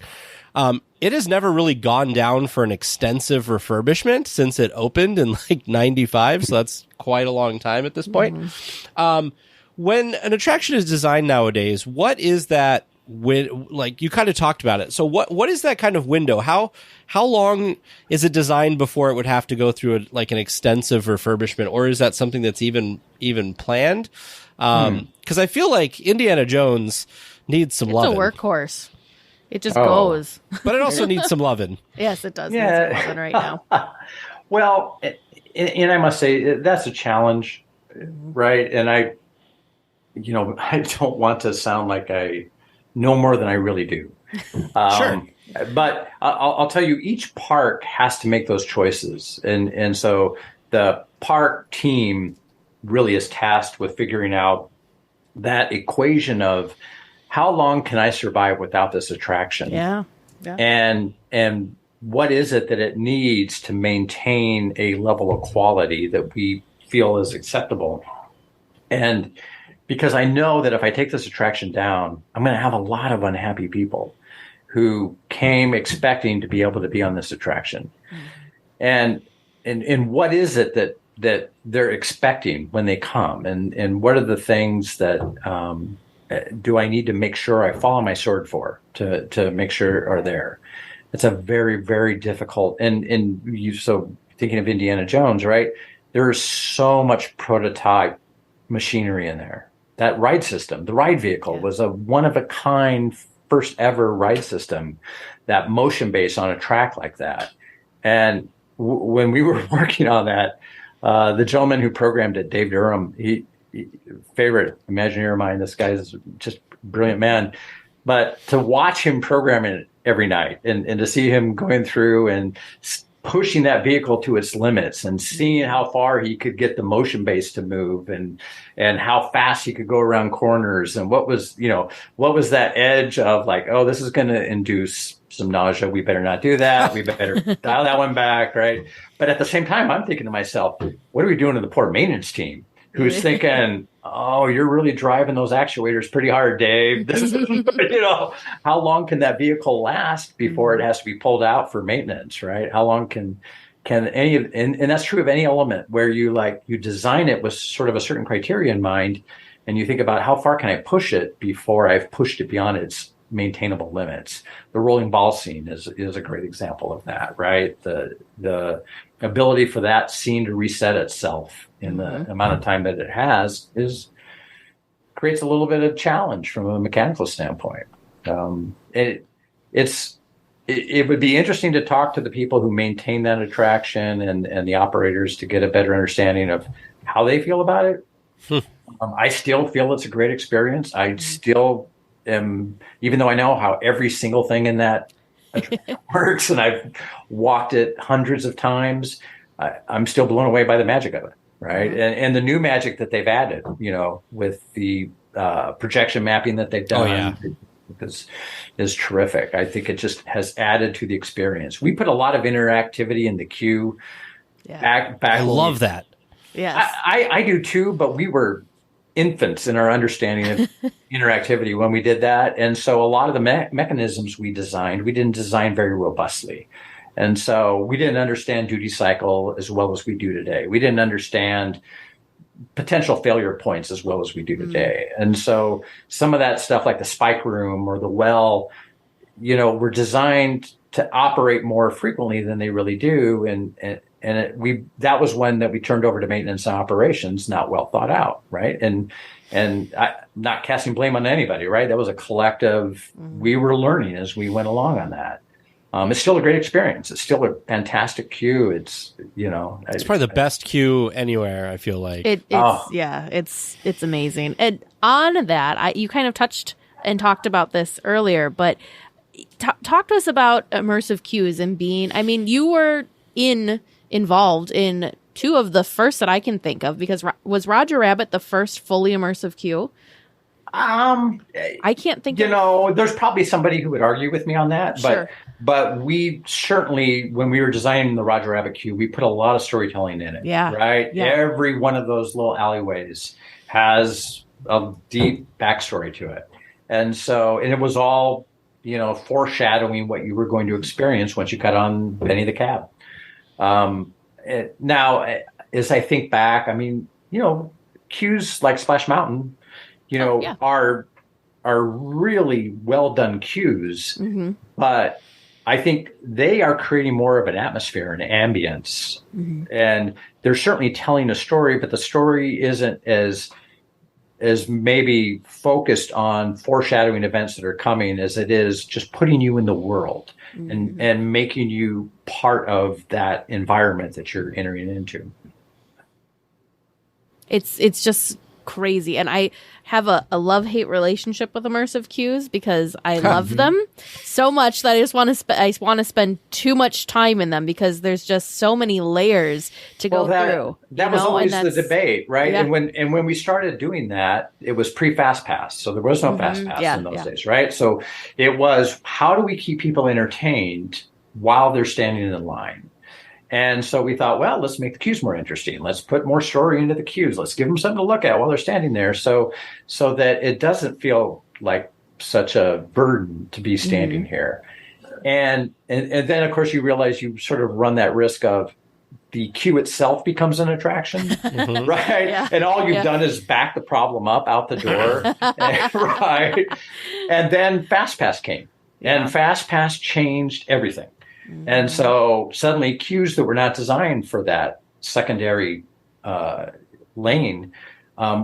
it has never really gone down for an extensive refurbishment since it opened in like 95. So that's quite a long time at this point. when an attraction is designed nowadays, what is that? Like you kind of talked about it. So what is that kind of window? How long is it designed before it would have to go through an extensive refurbishment, or is that something that's even planned? Because I feel like Indiana Jones needs some loving. It's a workhorse. It just goes. But it also needs some loving. Yes, it does need some loving right now. Well, and I must say that's a challenge, right? And I don't want to sound like I know more than I really do. Sure. But I'll tell you, each park has to make those choices. And so the park team really is tasked with figuring out that equation of how long can I survive without this attraction? Yeah. And what is it that it needs to maintain a level of quality that we feel is acceptable? And because I know that if I take this attraction down, I'm going to have a lot of unhappy people who came expecting to be able to be on this attraction. And what is it that they're expecting when they come? And what are the things that do I need to make sure I follow my sword for to make sure are there? It's a very, very difficult. So thinking of Indiana Jones, right? There's so much prototype machinery in there. That ride system, the ride vehicle, was a one-of-a-kind, first-ever ride system, that motion base on a track like that. And when we were working on that, the gentleman who programmed it, Dave Durham, he favorite Imagineer of mine. This guy's just a brilliant man. But to watch him program it every night and to see him going through and pushing that vehicle to its limits and seeing how far he could get the motion base to move and how fast he could go around corners and what was that edge of like, oh, this is going to induce some nausea. We better not do that. We better dial that one back. Right. But at the same time, I'm thinking to myself, what are we doing to the poor maintenance team who's thinking, oh, you're really driving those actuators pretty hard, Dave. This is, how long can that vehicle last before it has to be pulled out for maintenance, right? How long can any of, and that's true of any element where you design it with sort of a certain criteria in mind, and you think about how far can I push it before I've pushed it beyond its maintainable limits. The rolling ball scene is a great example of that, right? The ability for that scene to reset itself in the amount of time that it has creates a little bit of challenge from a mechanical standpoint. It would be interesting to talk to the people who maintain that attraction and the operators to get a better understanding of how they feel about it. I still feel it's a great experience. I still am, even though I know how every single thing in that works and I've walked it hundreds of times, I'm still blown away by the magic of it. Right. And the new magic that they've added, with the projection mapping that they've done is terrific. I think it just has added to the experience. We put a lot of interactivity in the queue. Back I love that. Yes. I do too, but we were infants in our understanding of interactivity when we did that. And so a lot of the mechanisms we didn't design very robustly. And so we didn't understand duty cycle as well as we do today. We didn't understand potential failure points as well as we do today. And so some of that stuff like the spike room or the well, were designed to operate more frequently than they really do. That was one that we turned over to maintenance and operations, not well thought out, right? And not casting blame on anybody, right? That was a collective. We were learning as we went along on that. It's still a great experience. It's still a fantastic queue. It's probably the best queue anywhere. I feel like it's amazing. And on that, you kind of touched and talked about this earlier, but talk to us about immersive queues and being. I mean, you were involved in two of the first that I can think of, because was Roger Rabbit the first fully immersive queue? I can't think. There's probably somebody who would argue with me on that, Sure. But we certainly, when we were designing the Roger Rabbit queue, we put a lot of storytelling in it. Yeah. Right. Yeah. Every one of those little alleyways has a deep backstory to it, and it was all foreshadowing what you were going to experience once you got on Benny the Cab. Now, as I think back, I mean, queues like Splash Mountain are really well done cues, but I think they are creating more of an atmosphere, an ambience, and they're certainly telling a story, but the story isn't as maybe focused on foreshadowing events that are coming as it is just putting you in the world and making you part of that environment that you're entering into. It's just crazy. And I have a love-hate relationship with immersive cues because I love them so much that I just want to spend too much time in them because there's just so many layers to go through. That was always the debate, right? Yeah. And when we started doing that, it was pre-Fast Pass. So there was no Fast Pass in those days, right? So it was, how do we keep people entertained while they're standing in line? And so we thought, well, let's make the cues more interesting. Let's put more story into the cues. Let's give them something to look at while they're standing there, so that it doesn't feel like such a burden to be standing here. And then, of course, you realize you sort of run that risk of the cue itself becomes an attraction, right? Yeah. And all you've done is back the problem up out the door, right? And then Fast Pass came, and Fast Pass changed everything. And so suddenly cues that were not designed for that secondary lane,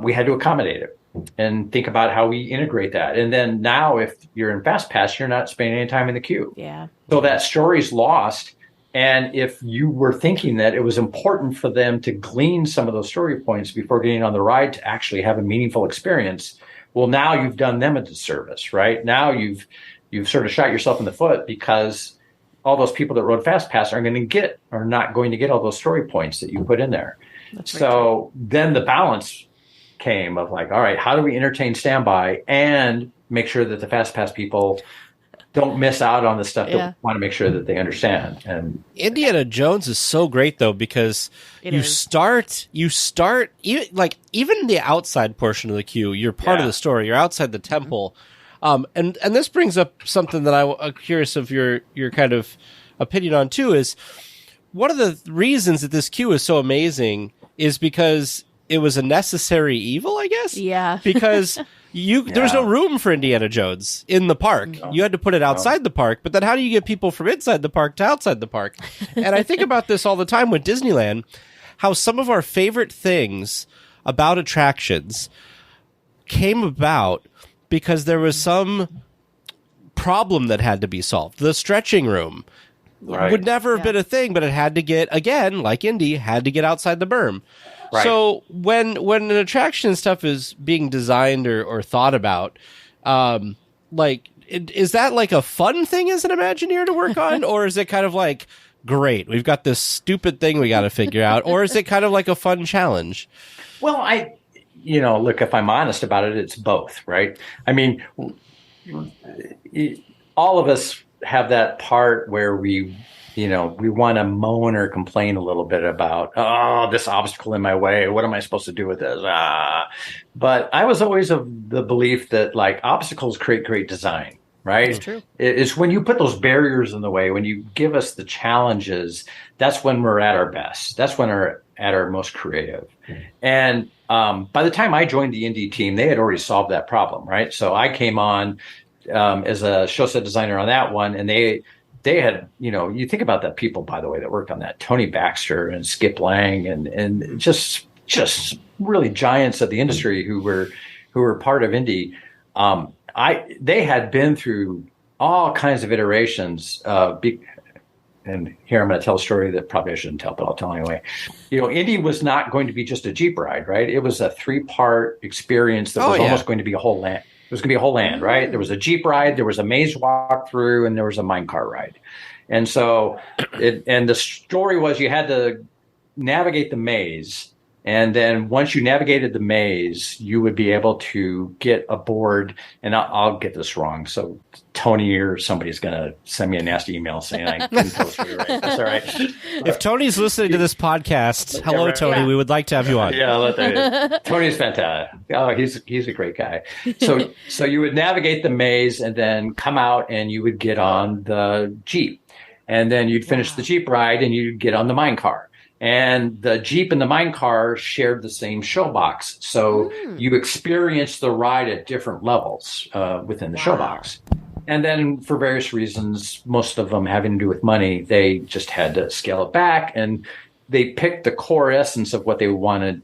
we had to accommodate it and think about how we integrate that. And then now if you're in Fast Pass, you're not spending any time in the queue. Yeah. So that story's lost. And if you were thinking that it was important for them to glean some of those story points before getting on the ride to actually have a meaningful experience, well, now you've done them a disservice, right? Now you've sort of shot yourself in the foot because all those people that rode Fast Pass are not going to get all those story points that you put in there. So then the balance came of like, all right, how do we entertain standby and make sure that the Fast Pass people don't miss out on the stuff that we want to make sure that they understand? And Indiana Jones is so great though, because you start even the outside portion of the queue, you're part of the story, you're outside the temple. And this brings up something that I'm curious of your kind of opinion on too, is one of the reasons that this queue is so amazing is because it was a necessary evil, I guess. Yeah. Because there was no room for Indiana Jones in the park. No. You had to put it outside the park, but then how do you get people from inside the park to outside the park? And I think about this all the time with Disneyland, how some of our favorite things about attractions came about because there was some problem that had to be solved. The stretching room would never have been a thing, but it had to get, again, like Indy, had to get outside the berm. Right. So when an attraction and stuff is being designed or thought about, is that like a fun thing as an Imagineer to work on? Or is it kind of like, great, we've got this stupid thing we got to figure out? Or is it kind of like a fun challenge? Well, look, if I'm honest about it, it's both, right? I mean, all of us have that part where we want to moan or complain a little bit about, this obstacle in my way. What am I supposed to do with this? But I was always of the belief that like obstacles create great design, right? That's true. It's when you put those barriers in the way, when you give us the challenges, that's when we're at our best. That's when we're at our most creative. And by the time I joined the Indy team, they had already solved that problem, right? So I came on as a show set designer on that one, and they had, you think about the people, by the way, that worked on that, Tony Baxter and Skip Lang and just really giants of the industry who were part of Indy. They had been through all kinds of iterations. And here I'm going to tell a story that probably I shouldn't tell, but I'll tell anyway. Indy was not going to be just a Jeep ride, right? It was a 3-part experience that was almost going to be a whole land. It was going to be a whole land, right? There was a Jeep ride, there was a maze walkthrough, and there was a minecart ride. And so, the story was you had to navigate the maze. And then once you navigated the maze, you would be able to get aboard, and I'll get this wrong. So Tony or somebody's going to send me a nasty email saying I didn't tell the story right. That's all right. If Tony's listening to this podcast, hello, Tony. We would like to have you on. Yeah, I'll let you. Tony's fantastic. Oh, he's a great guy. So you would navigate the maze and then come out and you would get on the Jeep. And then you'd finish the Jeep ride and you'd get on the mine car. And the Jeep and the mine car shared the same showbox. So you experience the ride at different levels within the showbox. And then for various reasons, most of them having to do with money, they just had to scale it back. And they picked the core essence of what they wanted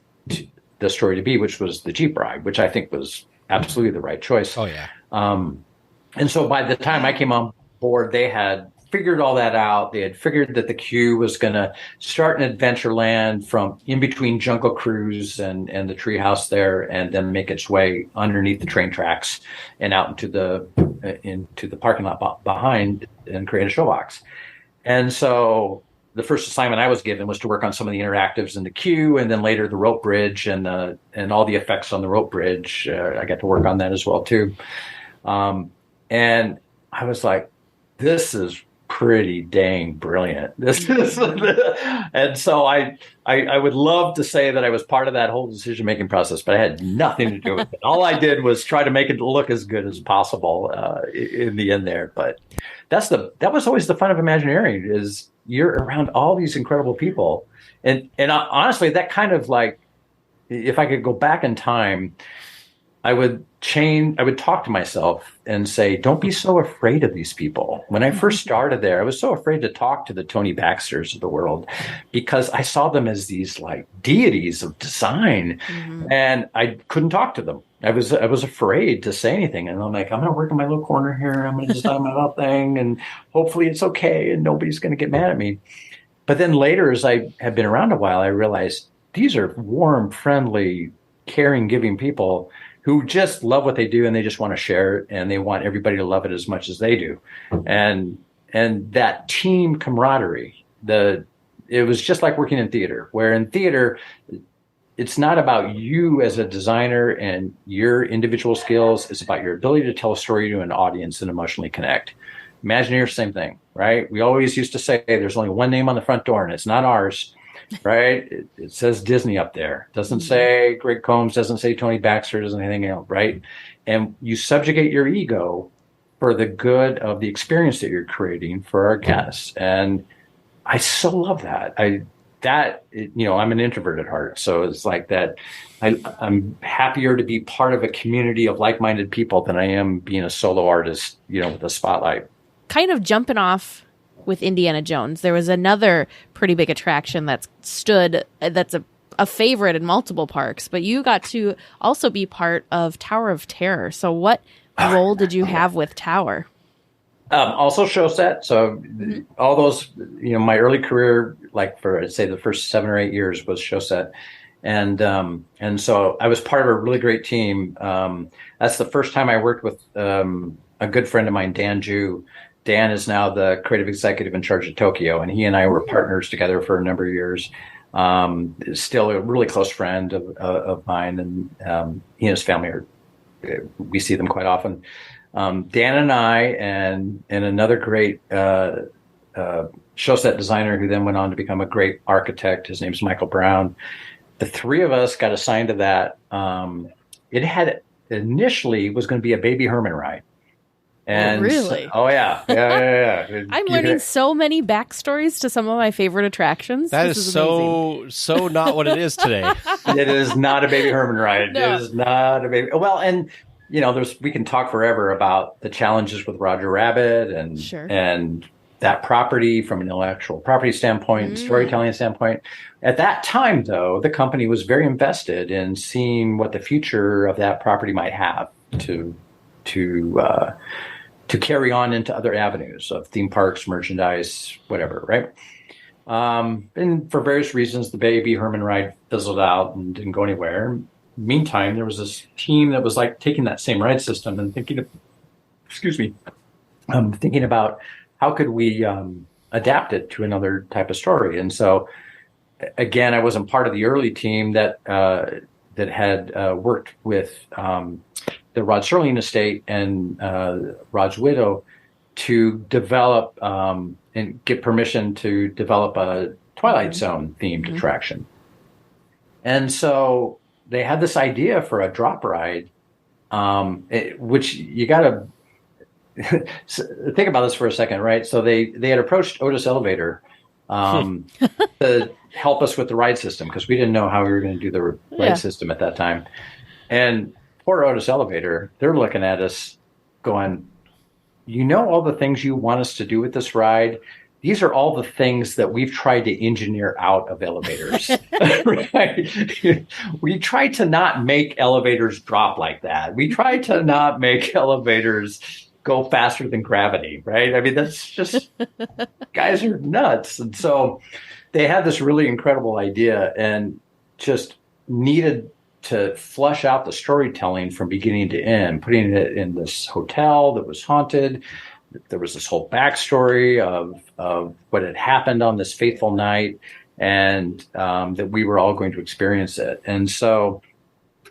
the story to be, which was the Jeep ride, which I think was absolutely the right choice. Oh, yeah. And so by the time I came on board, they had figured all that out. They had figured that the queue was going to start in Adventureland from in between Jungle Cruise and the treehouse there, and then make its way underneath the train tracks and out into the parking lot behind and create a showbox. And so the first assignment I was given was to work on some of the interactives in the queue, and then later the rope bridge and all the effects on the rope bridge. I got to work on that as well too. And I was like, this is pretty dang brilliant. This is, and so I would love to say that I was part of that whole decision-making process, but I had nothing to do with it. All I did was try to make it look as good as possible in the end there. But that was always the fun of Imagineering, is you're around all these incredible people. And honestly, that kind of like, if I could go back in time, I would talk to myself and say, don't be so afraid of these people. When I first started there, I was so afraid to talk to the Tony Baxters of the world because I saw them as these like deities of design, and I couldn't talk to them. I was afraid to say anything. And I'm like, I'm going to work in my little corner here. I'm going to design my little thing, and hopefully it's okay and nobody's going to get mad at me. But then later, as I have been around a while, I realized these are warm, friendly, caring, giving people who just love what they do, and they just want to share it, and they want everybody to love it as much as they do. And that team camaraderie, it was just like working in theater, where in theater, it's not about you as a designer and your individual skills. It's about your ability to tell a story to an audience and emotionally connect. Imagineer, same thing, right? We always used to say there's only one name on the front door, and it's not ours. Right? It says Disney up there. Doesn't say Greg Combs, doesn't say Tony Baxter, doesn't anything else, right? And you subjugate your ego for the good of the experience that you're creating for our guests. And I so love that. I'm an introvert at heart. So it's like that. I'm happier to be part of a community of like-minded people than I am being a solo artist, with a spotlight. Kind of jumping off with Indiana Jones, there was another pretty big attraction that's a favorite in multiple parks, but you got to also be part of Tower of Terror. So what role did you have with Tower? Also show set. So all those, my early career, like for, I'd say the first 7 or 8 years was show set. And so I was part of a really great team. That's the first time I worked with a good friend of mine, Dan Ju. Dan is now the creative executive in charge of Tokyo, and he and I were partners together for a number of years. Still a really close friend of mine, and he and his family we see them quite often. Dan and I and another great show set designer who then went on to become a great architect. His name's Michael Brown. The three of us got assigned to that. It had initially was going to be a Baby Herman ride. And really? Yeah. I'm learning so many backstories to some of my favorite attractions. That is so not what it is today. It is not a Baby Herman ride. No. It is not a baby. Well, and we can talk forever about the challenges with Roger Rabbit and that property from an intellectual property standpoint, storytelling standpoint. At that time, though, the company was very invested in seeing what the future of that property might have to carry on into other avenues of theme parks, merchandise, whatever, right? And for various reasons, the Baby Herman ride fizzled out and didn't go anywhere. Meantime, there was this team that was like taking that same ride system and thinking about how could we adapt it to another type of story. And so, again, I wasn't part of the early team that had worked with the Rod Serling estate and Rod's widow to develop and get permission to develop a Twilight Zone themed attraction. And so they had this idea for a drop ride, which you got to think about this for a second, right? So they had approached Otis Elevator to help us with the ride system because we didn't know how we were going to do the ride system at that time. And poor Otis Elevator, they're looking at us going, you know, all the things you want us to do with this ride. These are all the things that we've tried to engineer out of elevators. Right? We try to not make elevators drop like that. We try to not make elevators go faster than gravity, right? I mean, that's just, guys are nuts. And so they had this really incredible idea and just needed to flush out the storytelling from beginning to end, putting it in this hotel that was haunted. There was this whole backstory of what had happened on this fateful night and that we were all going to experience it. And so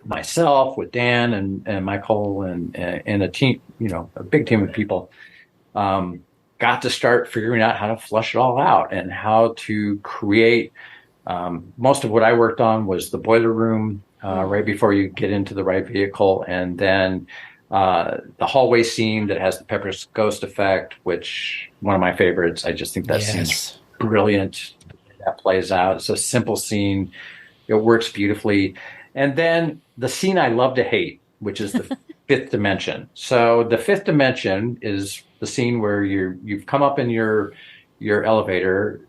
myself with Dan and Michael and a team, you know, a big team of people, got to start figuring out how to flush it all out and how to create. Most of what I worked on was the boiler room right before you get into the right vehicle, and then the hallway scene that has the Pepper's Ghost effect, which one of my favorites. I just think that scene's brilliant. That plays out. It's a simple scene. It works beautifully. And then the scene I love to hate, which is the fifth dimension. So the fifth dimension is the scene where you've come up in your elevator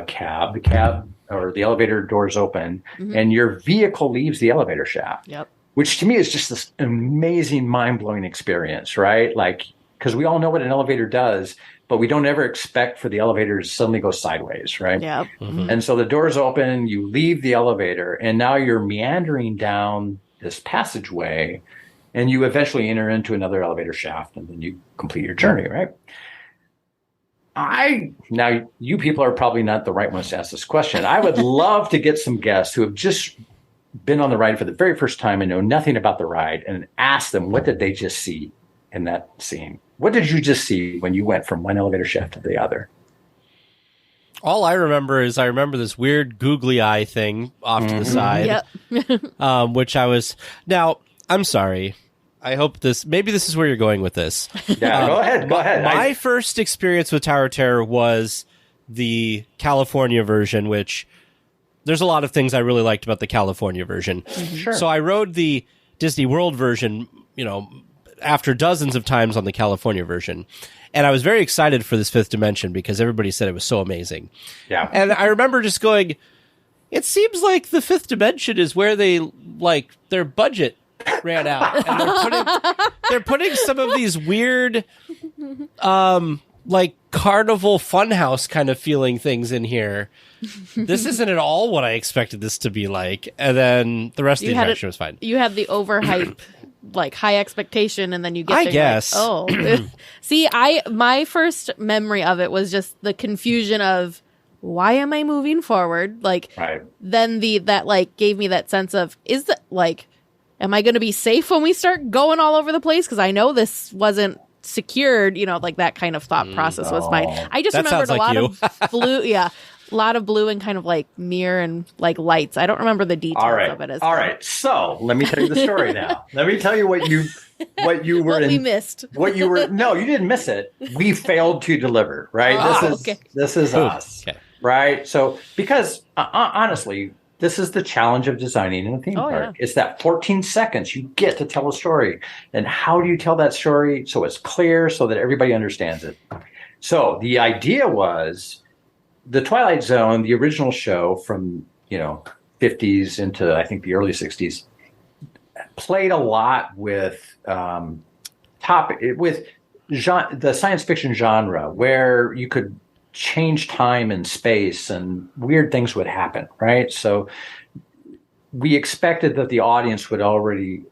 cab, the cab or the elevator doors open, and your vehicle leaves the elevator shaft. Yep. Which to me is just this amazing, mind-blowing experience, right? Like, because we all know what an elevator does, but we don't ever expect for the elevator to suddenly go sideways, right? Yep. And so the doors open, you leave the elevator, and now you're meandering down this passageway, and you eventually enter into another elevator shaft, and then you complete your journey, right? Now, you people are probably not the right ones to ask this question. I would love to get some guests who have just been on the ride for the very first time and know nothing about the ride and ask them, what did they just see in that scene? What did you just see when you went from one elevator shaft to the other? All I remember is this weird googly eye thing off to the side, which I was... Now, I'm sorry. I hope maybe this is where you're going with this. Yeah, go ahead. My first experience with Tower of Terror was the California version, which there's a lot of things I really liked about the California version. Sure. So I rode the Disney World version, you know, after dozens of times on the California version. And I was very excited for this fifth dimension because everybody said it was so amazing. Yeah. And I remember just going, it seems like the fifth dimension is where they, like, their budget ran out. And they're putting some of these weird, like, carnival funhouse kind of feeling things in here. This isn't at all what I expected this to be like. And then the rest of the attraction was fine. You had the overhype, like high expectation, and then you get there, I guess. like, oh. See, my first memory of it was just the confusion of, why am I moving forward? Like, then that like gave me that sense of, is that like, am I going to be safe when we start going all over the place? Because I know this wasn't secured, you know, like that kind of thought process was mine. I just remembered a lot of blue, a lot of blue and kind of like mirror and like lights. I don't remember the details of it. All right. So let me tell you the story now. Let me tell you what you were we missed. What you were. No, you didn't miss it. We failed to deliver. Right. This is us. Okay. Right. So because honestly, this is the challenge of designing in a theme park. Yeah. It's that 14 seconds you get to tell a story. And how do you tell that story so it's clear so that everybody understands it? So the idea was the Twilight Zone, the original show from, 50s into, I think, the early 60s, played a lot with the science fiction genre, where you could change time and space and weird things would happen, right? So we expected that the audience would already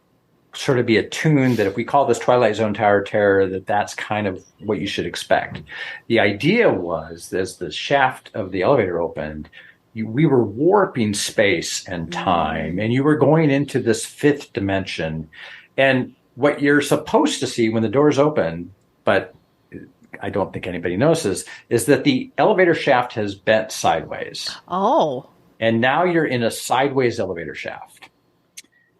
sort of be attuned that if we call this Twilight Zone Tower of Terror, that's kind of what you should expect. The idea was, as the shaft of the elevator opened, we were warping space and time, and you were going into this fifth dimension. And what you're supposed to see when the doors open, but I don't think anybody notices, is that the elevator shaft has bent sideways. Oh. And now you're in a sideways elevator shaft.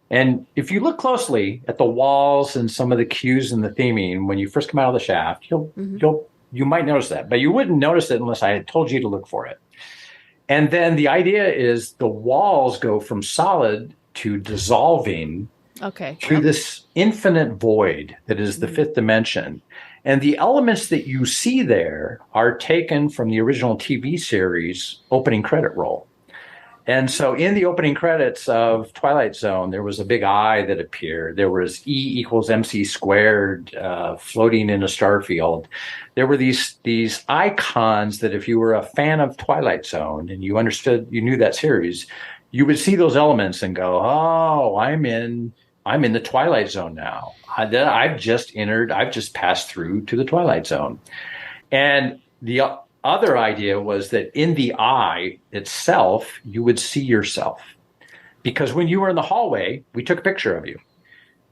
And if you look closely at the walls and some of the cues and the theming, when you first come out of the shaft, you might notice that, but you wouldn't notice it unless I had told you to look for it. And then the idea is the walls go from solid to dissolving to this infinite void that is the fifth dimension. And the elements that you see there are taken from the original TV series opening credit roll. And so in the opening credits of Twilight Zone, there was a big eye that appeared. There was E equals MC squared floating in a star field. There were these icons that if you were a fan of Twilight Zone and you knew that series, you would see those elements and go, oh, I'm in the Twilight Zone now. I've just passed through to the Twilight Zone. And the other idea was that in the eye itself, you would see yourself. Because when you were in the hallway, we took a picture of you.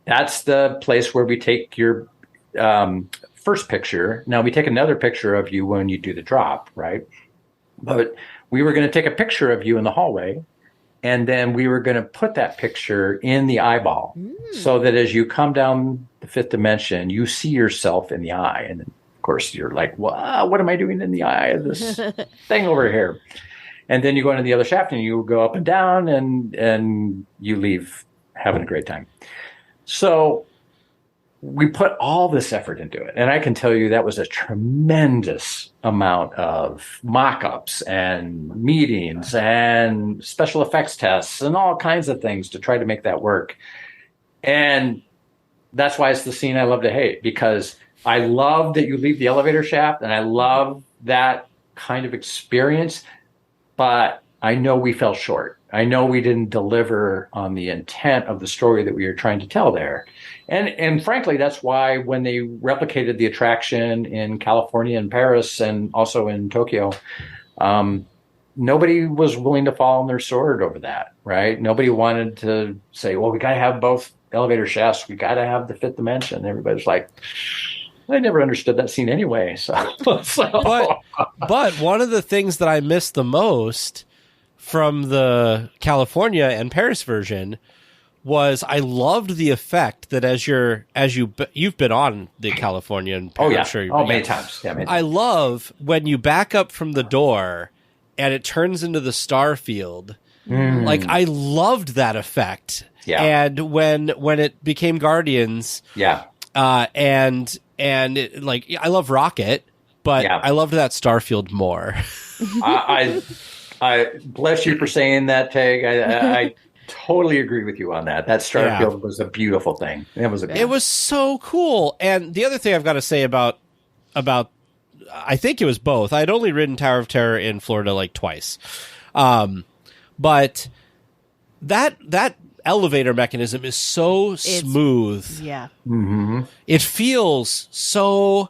That's the place where we take your first picture. Now, we take another picture of you when you do the drop, right? But we were going to take a picture of you in the hallway, and then we were going to put that picture in the eyeball so that as you come down the fifth dimension, you see yourself in the eye. And then, of course, you're like, wow, what am I doing in the eye of this thing over here? And then you go into the other shaft and you go up and down and you leave having a great time. So we put all this effort into it. And I can tell you that was a tremendous amount of mock-ups and meetings and special effects tests and all kinds of things to try to make that work. And that's why it's the scene I love to hate, because I love that you leave the elevator shaft and I love that kind of experience, but I know we fell short. I know we didn't deliver on the intent of the story that we were trying to tell there. And frankly, that's why when they replicated the attraction in California and Paris and also in Tokyo, nobody was willing to fall on their sword over that, right? Nobody wanted to say, well, we got to have both elevator shafts. We got to have the fifth dimension. Everybody's like, I never understood that scene anyway. But one of the things that I missed the most from the California and Paris version was I loved the effect that you've been on the California and Paris. Oh yeah, I'm sure many times. Yeah, many times. I love when you back up from the door and it turns into the star field. Like I loved that effect. Yeah. And when it became Guardians. Yeah. And it, like I love Rocket, but I loved that Starfield more. I bless you for saying that, Tag. I totally agree with you on that. That Starfield was a beautiful thing. It was so cool. And the other thing I've got to say about I think it was both. I'd only ridden Tower of Terror in Florida like twice, but that elevator mechanism is so smooth. Yeah. Mm-hmm. It feels so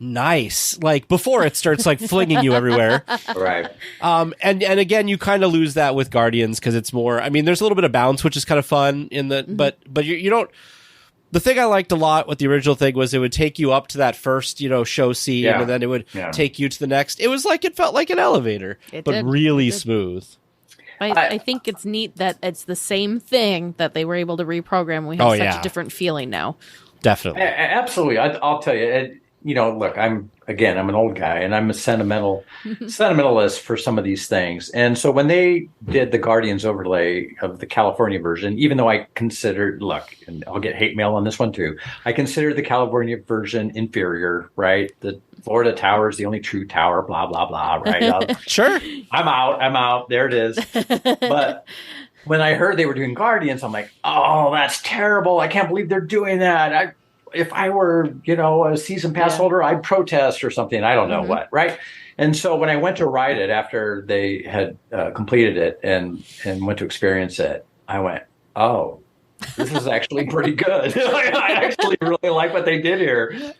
nice. Like before it starts like flinging you everywhere. Right. And again, you kind of lose that with Guardians because it's more, I mean, there's a little bit of bounce, which is kind of fun in the, but you don't, the thing I liked a lot with the original thing was it would take you up to that first, show scene and then it would take you to the next. It was like, it felt like an elevator, but really smooth. I think it's neat that it's the same thing that they were able to reprogram. We have such a different feeling now. Definitely. Absolutely. I'll tell you, look, I'm an old guy and I'm a sentimentalist for some of these things. And so when they did the Guardians overlay of the California version, even though I considered, and I'll get hate mail on this one too, I consider the California version inferior, right? The Florida Tower is the only true tower, blah, blah, blah, right? Sure. I'm out. There it is. But when I heard they were doing Guardians, I'm like, oh, that's terrible. I can't believe they're doing that. If I were, a season pass holder, I'd protest or something. I don't know what, right? And so when I went to ride it after they had completed it and went to experience it, I went, oh, this is actually pretty good. I actually really like what they did here.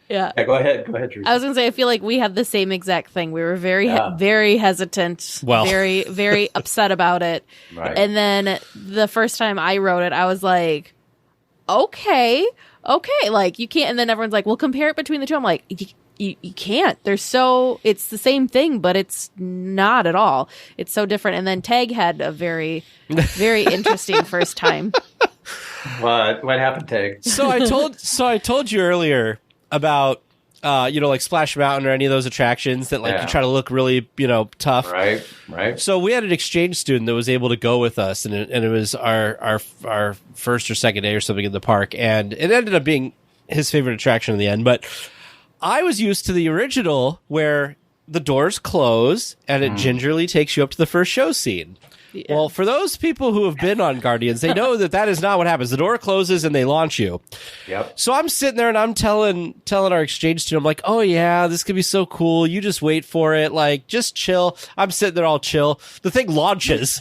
Yeah, go ahead, Drew. I was going to say, I feel like we had the same exact thing. We were very, very hesitant, very, very upset about it. Right. And then the first time I wrote it, I was like, okay, like you can't. And then everyone's like, well, compare it between the two. I'm like, you can't. It's the same thing, but it's not at all. It's so different. And then Tag had a very, very interesting first time. What happened, Tag? So I told you earlier about like Splash Mountain or any of those attractions that like you try to look really, tough. Right. So we had an exchange student that was able to go with us, and it was our first or second day or something in the park, and it ended up being his favorite attraction in the end. But I was used to the original where the doors close and it gingerly takes you up to the first show scene. Yeah. Well, for those people who have been on Guardians, they know that is not what happens. The door closes and they launch you. Yep. So I'm sitting there and I'm telling our exchange student, I'm like, oh yeah, this could be so cool. You just wait for it. Like, just chill. I'm sitting there all chill. The thing launches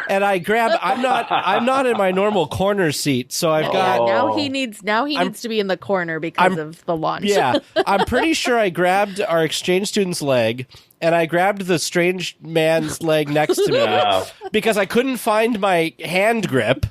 and I grab, I'm not in my normal corner seat. So I've got. Now he needs to be in the corner because of the launch. Yeah. I'm pretty sure I grabbed our exchange student's leg and I grabbed the strange man's leg next to me because I couldn't find my hand grip,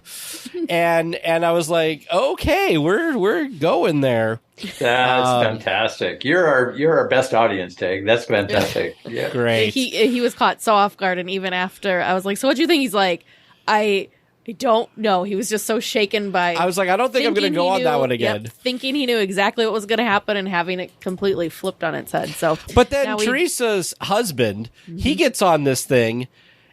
and I was like, okay, we're going there. That's fantastic. You're our best audience, Tig. That's fantastic. Yeah, great. He was caught so off guard, and even after I was like, so what'd you think? He's like, I don't know. He was just so shaken by. I was like, I don't think I'm going to go on that one again. Thinking he knew exactly what was going to happen and having it completely flipped on its head. So, but then Teresa's husband, he gets on this thing,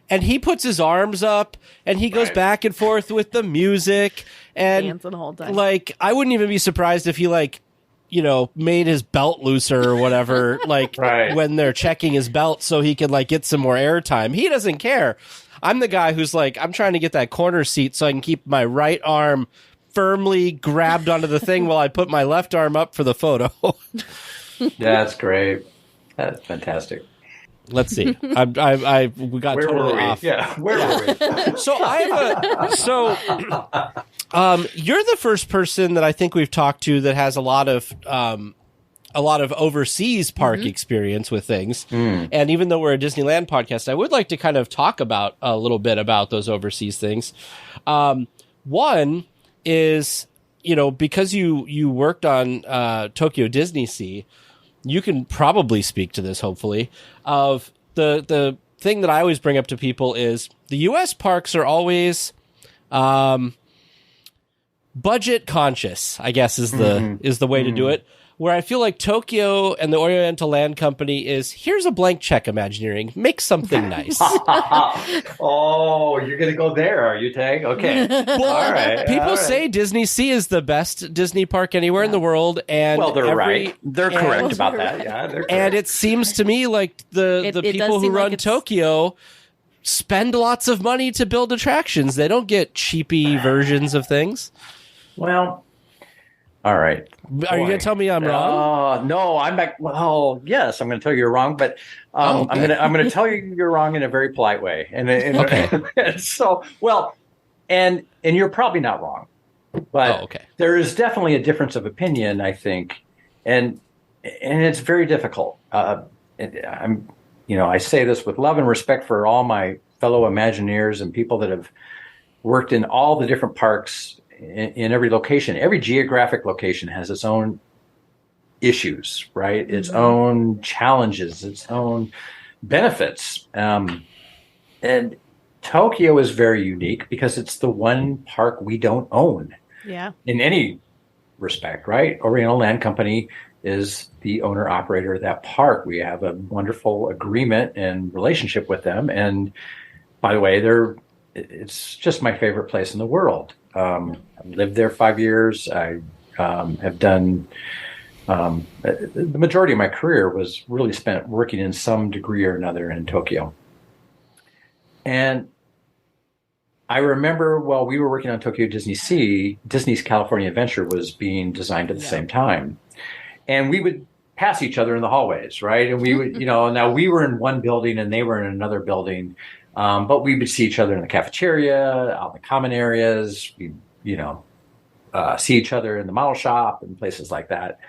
and he puts his arms up, and he goes back and forth with the music, and dancing the whole time. Like, I wouldn't even be surprised if he made his belt looser or whatever, when they're checking his belt so he can get some more airtime. He doesn't care. I'm the guy who's like, I'm trying to get that corner seat so I can keep my right arm firmly grabbed onto the thing while I put my left arm up for the photo. That's great. That's fantastic. Let's see. We got totally off. Yeah, where were we? So you're the first person that I think we've talked to that has a lot of overseas park experience with things. And even though we're a Disneyland podcast, I would like to kind of talk about a little bit about those overseas things. One is, because you worked on Tokyo Disney Sea, you can probably speak to this, hopefully, of the thing that I always bring up to people is the U.S. parks are always budget conscious, I guess is the way to do it. Where I feel like Tokyo and the Oriental Land Company is, here's a blank check, Imagineering. Make something nice. Oh, you're going to go there, are you, Tag? Okay. Well, all right. People say Disney Sea is the best Disney park anywhere in the world. And they're right. They're correct about that. Yeah, they're correct. And it seems to me like the people who run Tokyo spend lots of money to build attractions. They don't get cheapy versions of things. Well, all right. Are you going to tell me I'm wrong? No, I'm back. Well, yes, I'm going to tell you you're wrong, but I'm going to tell you you're wrong in a very polite way. And so, and you're probably not wrong, but there is definitely a difference of opinion, I think, and it's very difficult. I say this with love and respect for all my fellow Imagineers and people that have worked in all the different parks. In every location, every geographic location has its own issues, right? Its own challenges, its own benefits. And Tokyo is very unique because it's the one park we don't own. Yeah. In any respect, right? Oriental Land Company is the owner operator of that park. We have a wonderful agreement and relationship with them. And by the way, it's just my favorite place in the world. I've lived there 5 years. I have done the majority of my career was really spent working in some degree or another in Tokyo. And I remember while we were working on Tokyo Disney Sea, Disney's California Adventure was being designed at the same time. And we would pass each other in the hallways, right? And we would, now we were in one building and they were in another building. But we would see each other in the cafeteria, out in the common areas. We, see each other in the model shop and places like that.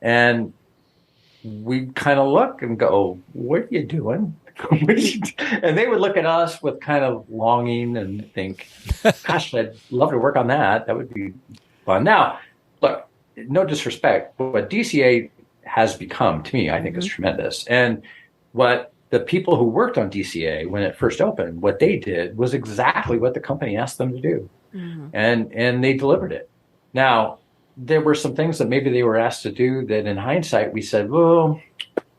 And we kind of look and go, what are you doing? And they would look at us with kind of longing and think, gosh, I'd love to work on that. That would be fun. Now, look, no disrespect, but what DCA has become to me, I think is tremendous. And what the people who worked on DCA when it first opened, what they did was exactly what the company asked them to do. And they delivered it. Now, there were some things that maybe they were asked to do that in hindsight we said, well,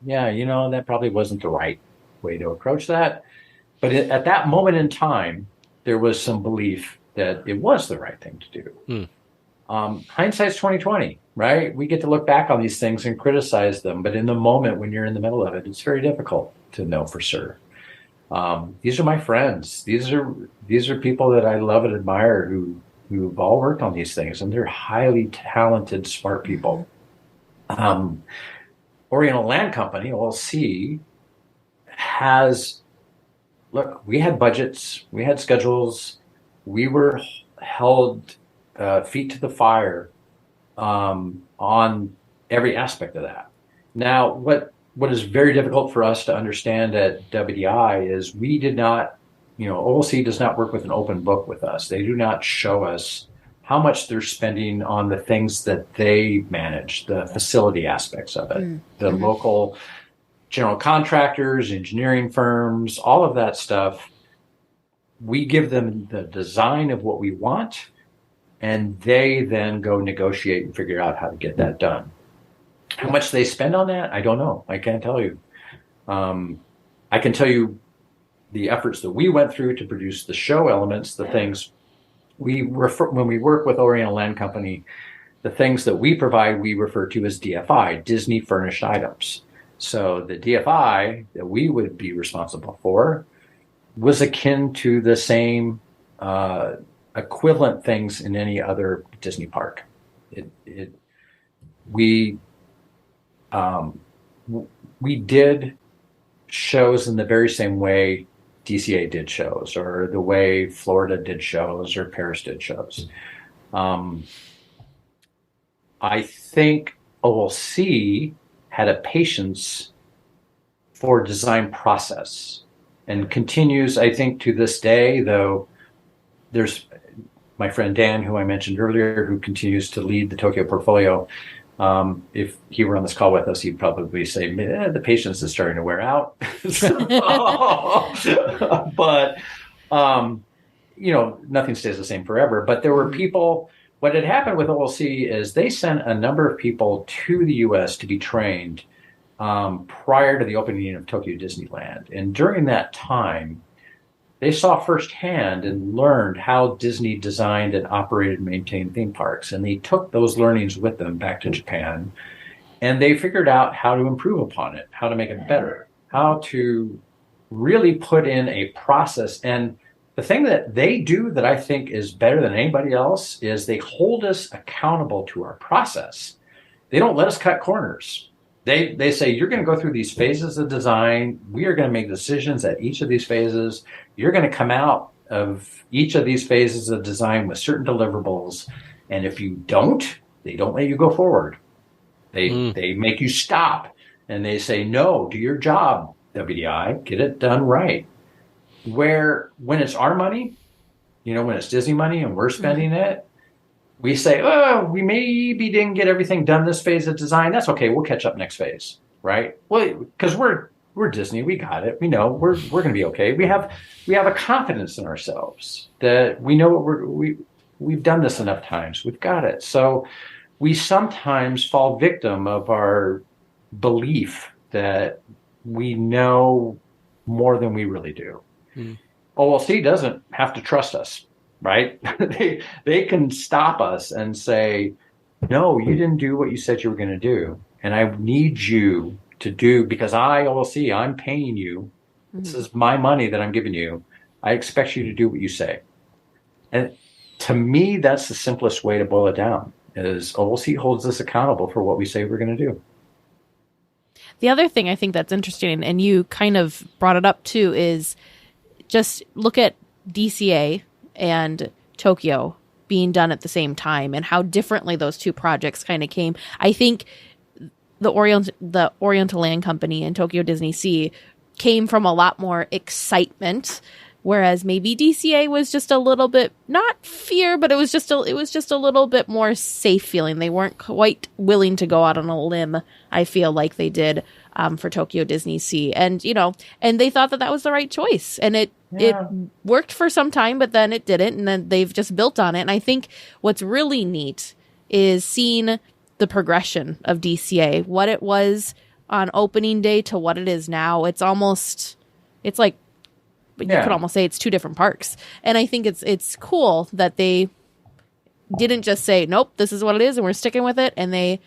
yeah, that probably wasn't the right way to approach that. But at that moment in time, there was some belief that it was the right thing to do. Hindsight's 2020, right? We get to look back on these things and criticize them, but in the moment when you're in the middle of it, it's very difficult to know for sure. These are my friends. These are people that I love and admire who've all worked on these things, and they're highly talented, smart people. Oriental Land Company, OLC, look, we had budgets, we had schedules, we were held feet to the fire on every aspect of that. Now, what is very difficult for us to understand at WDI is we did not, OLC does not work with an open book with us. They do not show us how much they're spending on the things that they manage, the facility aspects of it, the local general contractors, engineering firms, all of that stuff. We give them the design of what we want, and they then go negotiate and figure out how to get that done. How much they spend on that, I don't know. I can't tell you. I can tell you the efforts that we went through to produce the show elements, the things we refer, when we work with Oriental Land Company, the things that we provide, we refer to as DFI, Disney Furnished Items. So the DFI that we would be responsible for was akin to the same equivalent things in any other Disney park. We did shows in the very same way DCA did shows, or the way Florida did shows, or Paris did shows. I think OLC had a patience for design process and continues, I think, to this day, though. There's my friend Dan, who I mentioned earlier, who continues to lead the Tokyo portfolio. If he were on this call with us, he'd probably say, the patience is starting to wear out. But, nothing stays the same forever. But there were people, what had happened with OLC is they sent a number of people to the U.S. to be trained prior to the opening of Tokyo Disneyland. And during that time, they saw firsthand and learned how Disney designed and operated and maintained theme parks. And they took those learnings with them back to Japan, and they figured out how to improve upon it, how to make it better, how to really put in a process. And the thing that they do that I think is better than anybody else is they hold us accountable to our process. They don't let us cut corners. They say, you're going to go through these phases of design. We are going to make decisions at each of these phases. You're going to come out of each of these phases of design with certain deliverables. And if you don't, they don't let you go forward. They make you stop. And they say, no, do your job, WDI. Get it done right. Where when it's our money, when it's Disney money and we're spending it, we say, oh, we maybe didn't get everything done this phase of design. That's okay. We'll catch up next phase, right? Well, because we're Disney, we got it. We know we're going to be okay. We have a confidence in ourselves that we know what we've done this enough times. We've got it. So we sometimes fall victim of our belief that we know more than we really do. OLC doesn't have to trust us. Right? They can stop us and say, no, you didn't do what you said you were going to do. And I need you to do, because I'm paying you. This is my money that I'm giving you. I expect you to do what you say. And to me, that's the simplest way to boil it down, is OLC holds us accountable for what we say we're going to do. The other thing I think that's interesting, and you kind of brought it up too, is just look at DCA and Tokyo being done at the same time and how differently those two projects kind of came. I think the Oriental Land Company and Tokyo Disney Sea came from a lot more excitement, whereas maybe DCA was just a little bit, not fear, but it was just a little bit more safe feeling. They weren't quite willing to go out on a limb, I feel like they did for Tokyo Disney Sea. And, and they thought that was the right choice. And it worked for some time, but then it didn't. And then they've just built on it. And I think what's really neat is seeing the progression of DCA, what it was on opening day to what it is now. It's like, you could almost say it's two different parks. And I think it's cool that they didn't just say, nope, this is what it is and we're sticking with it. And they,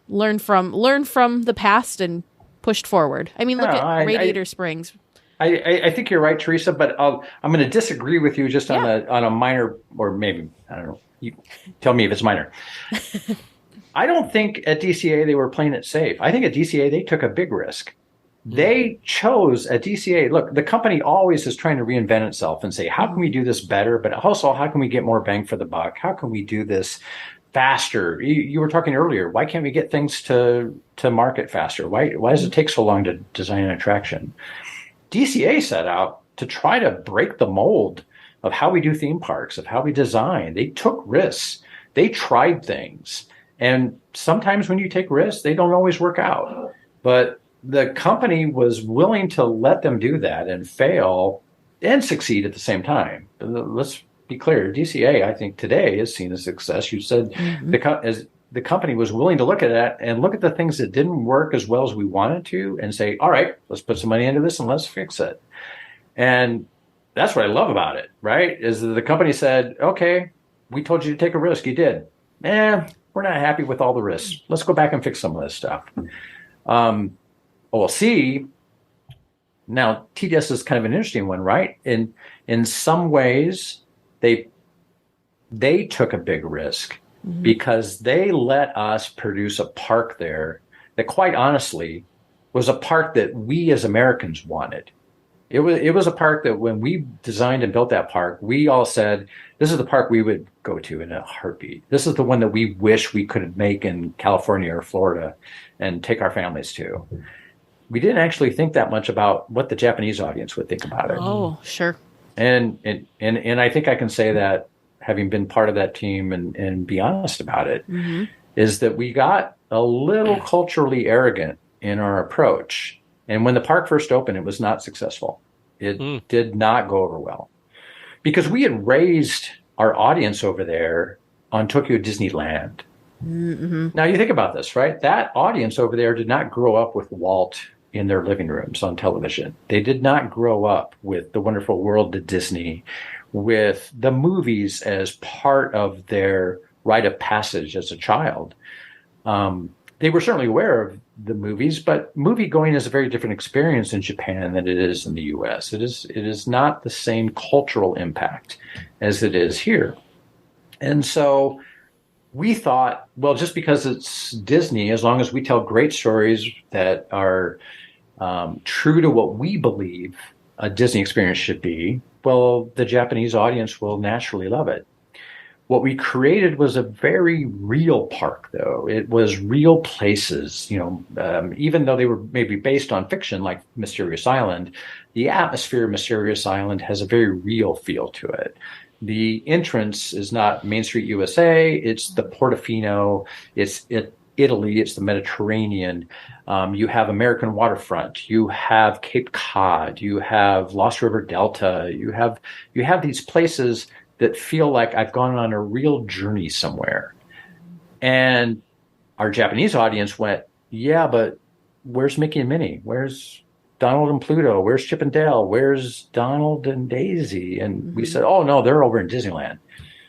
learn from the past and pushed forward. I mean, look at Radiator Springs. I think you're right, Teresa, but I'm going to disagree with you just on a minor, or maybe, I don't know, you tell me if it's minor. I don't think at DCA they were playing it safe. I think at DCA they took a big risk. They chose at DCA, look, the company always is trying to reinvent itself and say, how can we do this better? But also, how can we get more bang for the buck? How can we do this faster? You were talking earlier, why can't we get things to market faster? Why does it take so long to design an attraction? DCA set out to try to break the mold of how we do theme parks, of how we design. They took risks. They tried things. And sometimes when you take risks, they don't always work out. But the company was willing to let them do that and fail and succeed at the same time. Let's be clear. DCA, I think today is seen as a success. You said the company was willing to look at that and look at the things that didn't work as well as we wanted to and say, all right, let's put some money into this and let's fix it. And that's what I love about it, right? Is that the company said, okay, we told you to take a risk. You did. We're not happy with all the risks. Let's go back and fix some of this stuff. OLC, now TDS is kind of an interesting one, right? In some ways, they took a big risk because they let us produce a park there that, quite honestly, was a park that we as Americans wanted. It was a park that when we designed and built that park, we all said, this is the park we would go to in a heartbeat. This is the one that we wish we could make in California or Florida and take our families to. We didn't actually think that much about what the Japanese audience would think about it. Oh, sure. And I think I can say that, having been part of that team and be honest about it, is that we got a little culturally arrogant in our approach. And when the park first opened, it was not successul. It did not go over well. Because we had raised our audience over there on Tokyo Disneyland. Now you think about this, right? That audience over there did not grow up with Walt in their living rooms on television. They did not grow up with The Wonderful World of Disney, with the movies as part of their rite of passage as a child. They were certainly aware of the movies, but movie going is a very different experience in Japan than it is in the US. It is not the same cultural impact as it is here. And so we thought, well, just because it's Disney, as long as we tell great stories that are true to what we believe a Disney experience should be, well, the Japanese audience will naturally love it. What we created was a very real park, though. It was real places, even though they were maybe based on fiction like Mysterious Island, the atmosphere of Mysterious Island has a very real feel to it. The entrance is not Main Street USA, it's the Portofino, it's Italy, it's the Mediterranean. You have American waterfront, you have Cape Cod, you have Lost River Delta, you have these places that feel like I've gone on a real journey somewhere. And our Japanese audience went, yeah, but where's Mickey and Minnie? Where's Donald and Pluto? Where's Chip and Dale? Where's Donald and Daisy? And we said, oh, no, they're over in Disneyland.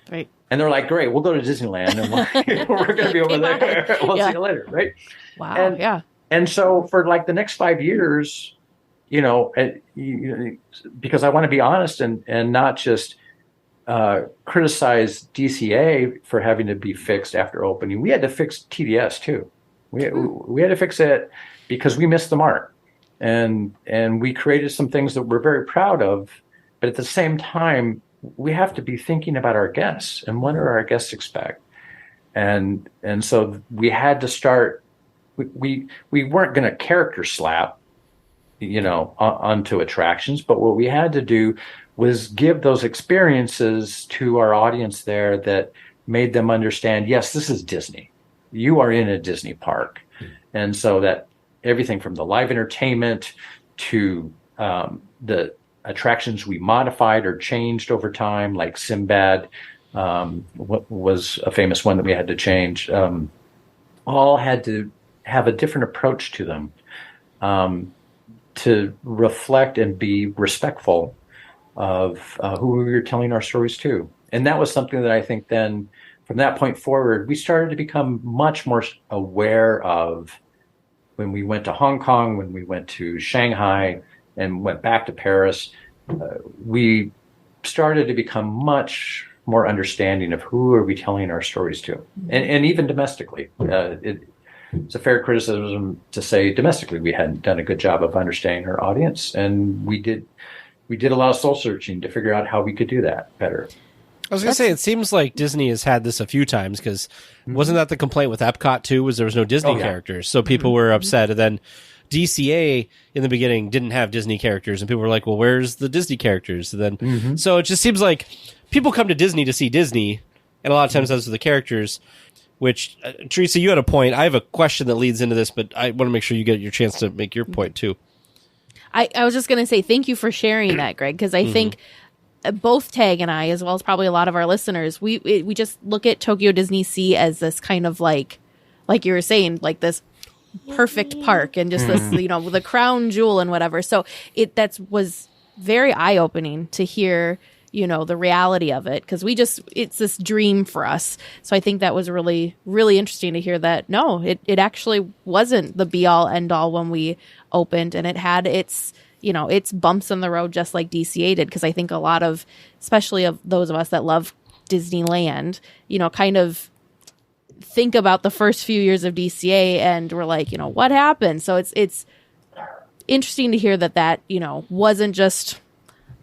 Right. And they're like, great, we'll go to Disneyland and we're going to be over there. We'll see you later, right? Wow, And so for like the next 5 years, because I want to be honest and not just criticize DCA for having to be fixed after opening. We had to fix TDS too. We had to fix it because we missed the mark, and we created some things that we're very proud of. But at the same time, we have to be thinking about our guests and what do our guests expect. And so we had to start. We weren't going to character slap, onto attractions, but what we had to do was give those experiences to our audience there that made them understand, yes, this is Disney. You are in a Disney park. And so that everything from the live entertainment to the attractions we modified or changed over time, like Sinbad, what was a famous one that we had to change, all had to have a different approach to them, to reflect and be respectful of who we were telling our stories to. And that was something that I think then, from that point forward, we started to become much more aware of when we went to Hong Kong, when we went to Shanghai, and went back to Paris. We started to become much more understanding of who are we telling our stories to, and even domestically. It's a fair criticism to say domestically we hadn't done a good job of understanding our audience, and we did a lot of soul searching to figure out how we could do that better. I was going to say, it seems like Disney has had this a few times, because wasn't that the complaint with Epcot too, was there was no Disney characters, so people were upset, and then DCA in the beginning didn't have Disney characters, and people were like, well, where's the Disney characters? And then so it just seems like people come to Disney to see Disney, and a lot of times those are the characters, which, Teresa, you had a point. I have a question that leads into this, but I want to make sure you get your chance to make your point too. I was just going to say thank you for sharing that, Greg, because I think both Tag and I, as well as probably a lot of our listeners, we just look at Tokyo Disney Sea as this kind of like you were saying, like this perfect park and just this, the crown jewel and whatever. So that was very eye-opening to hear, the reality of it, because it's this dream for us. So I think that was really, really interesting to hear that, no, it actually wasn't the be-all, end-all when we opened, and it had its bumps in the road just like DCA did, because I think a lot of, especially of those of us that love Disneyland, kind of think about the first few years of DCA and we're like, what happened? So it's interesting to hear that wasn't just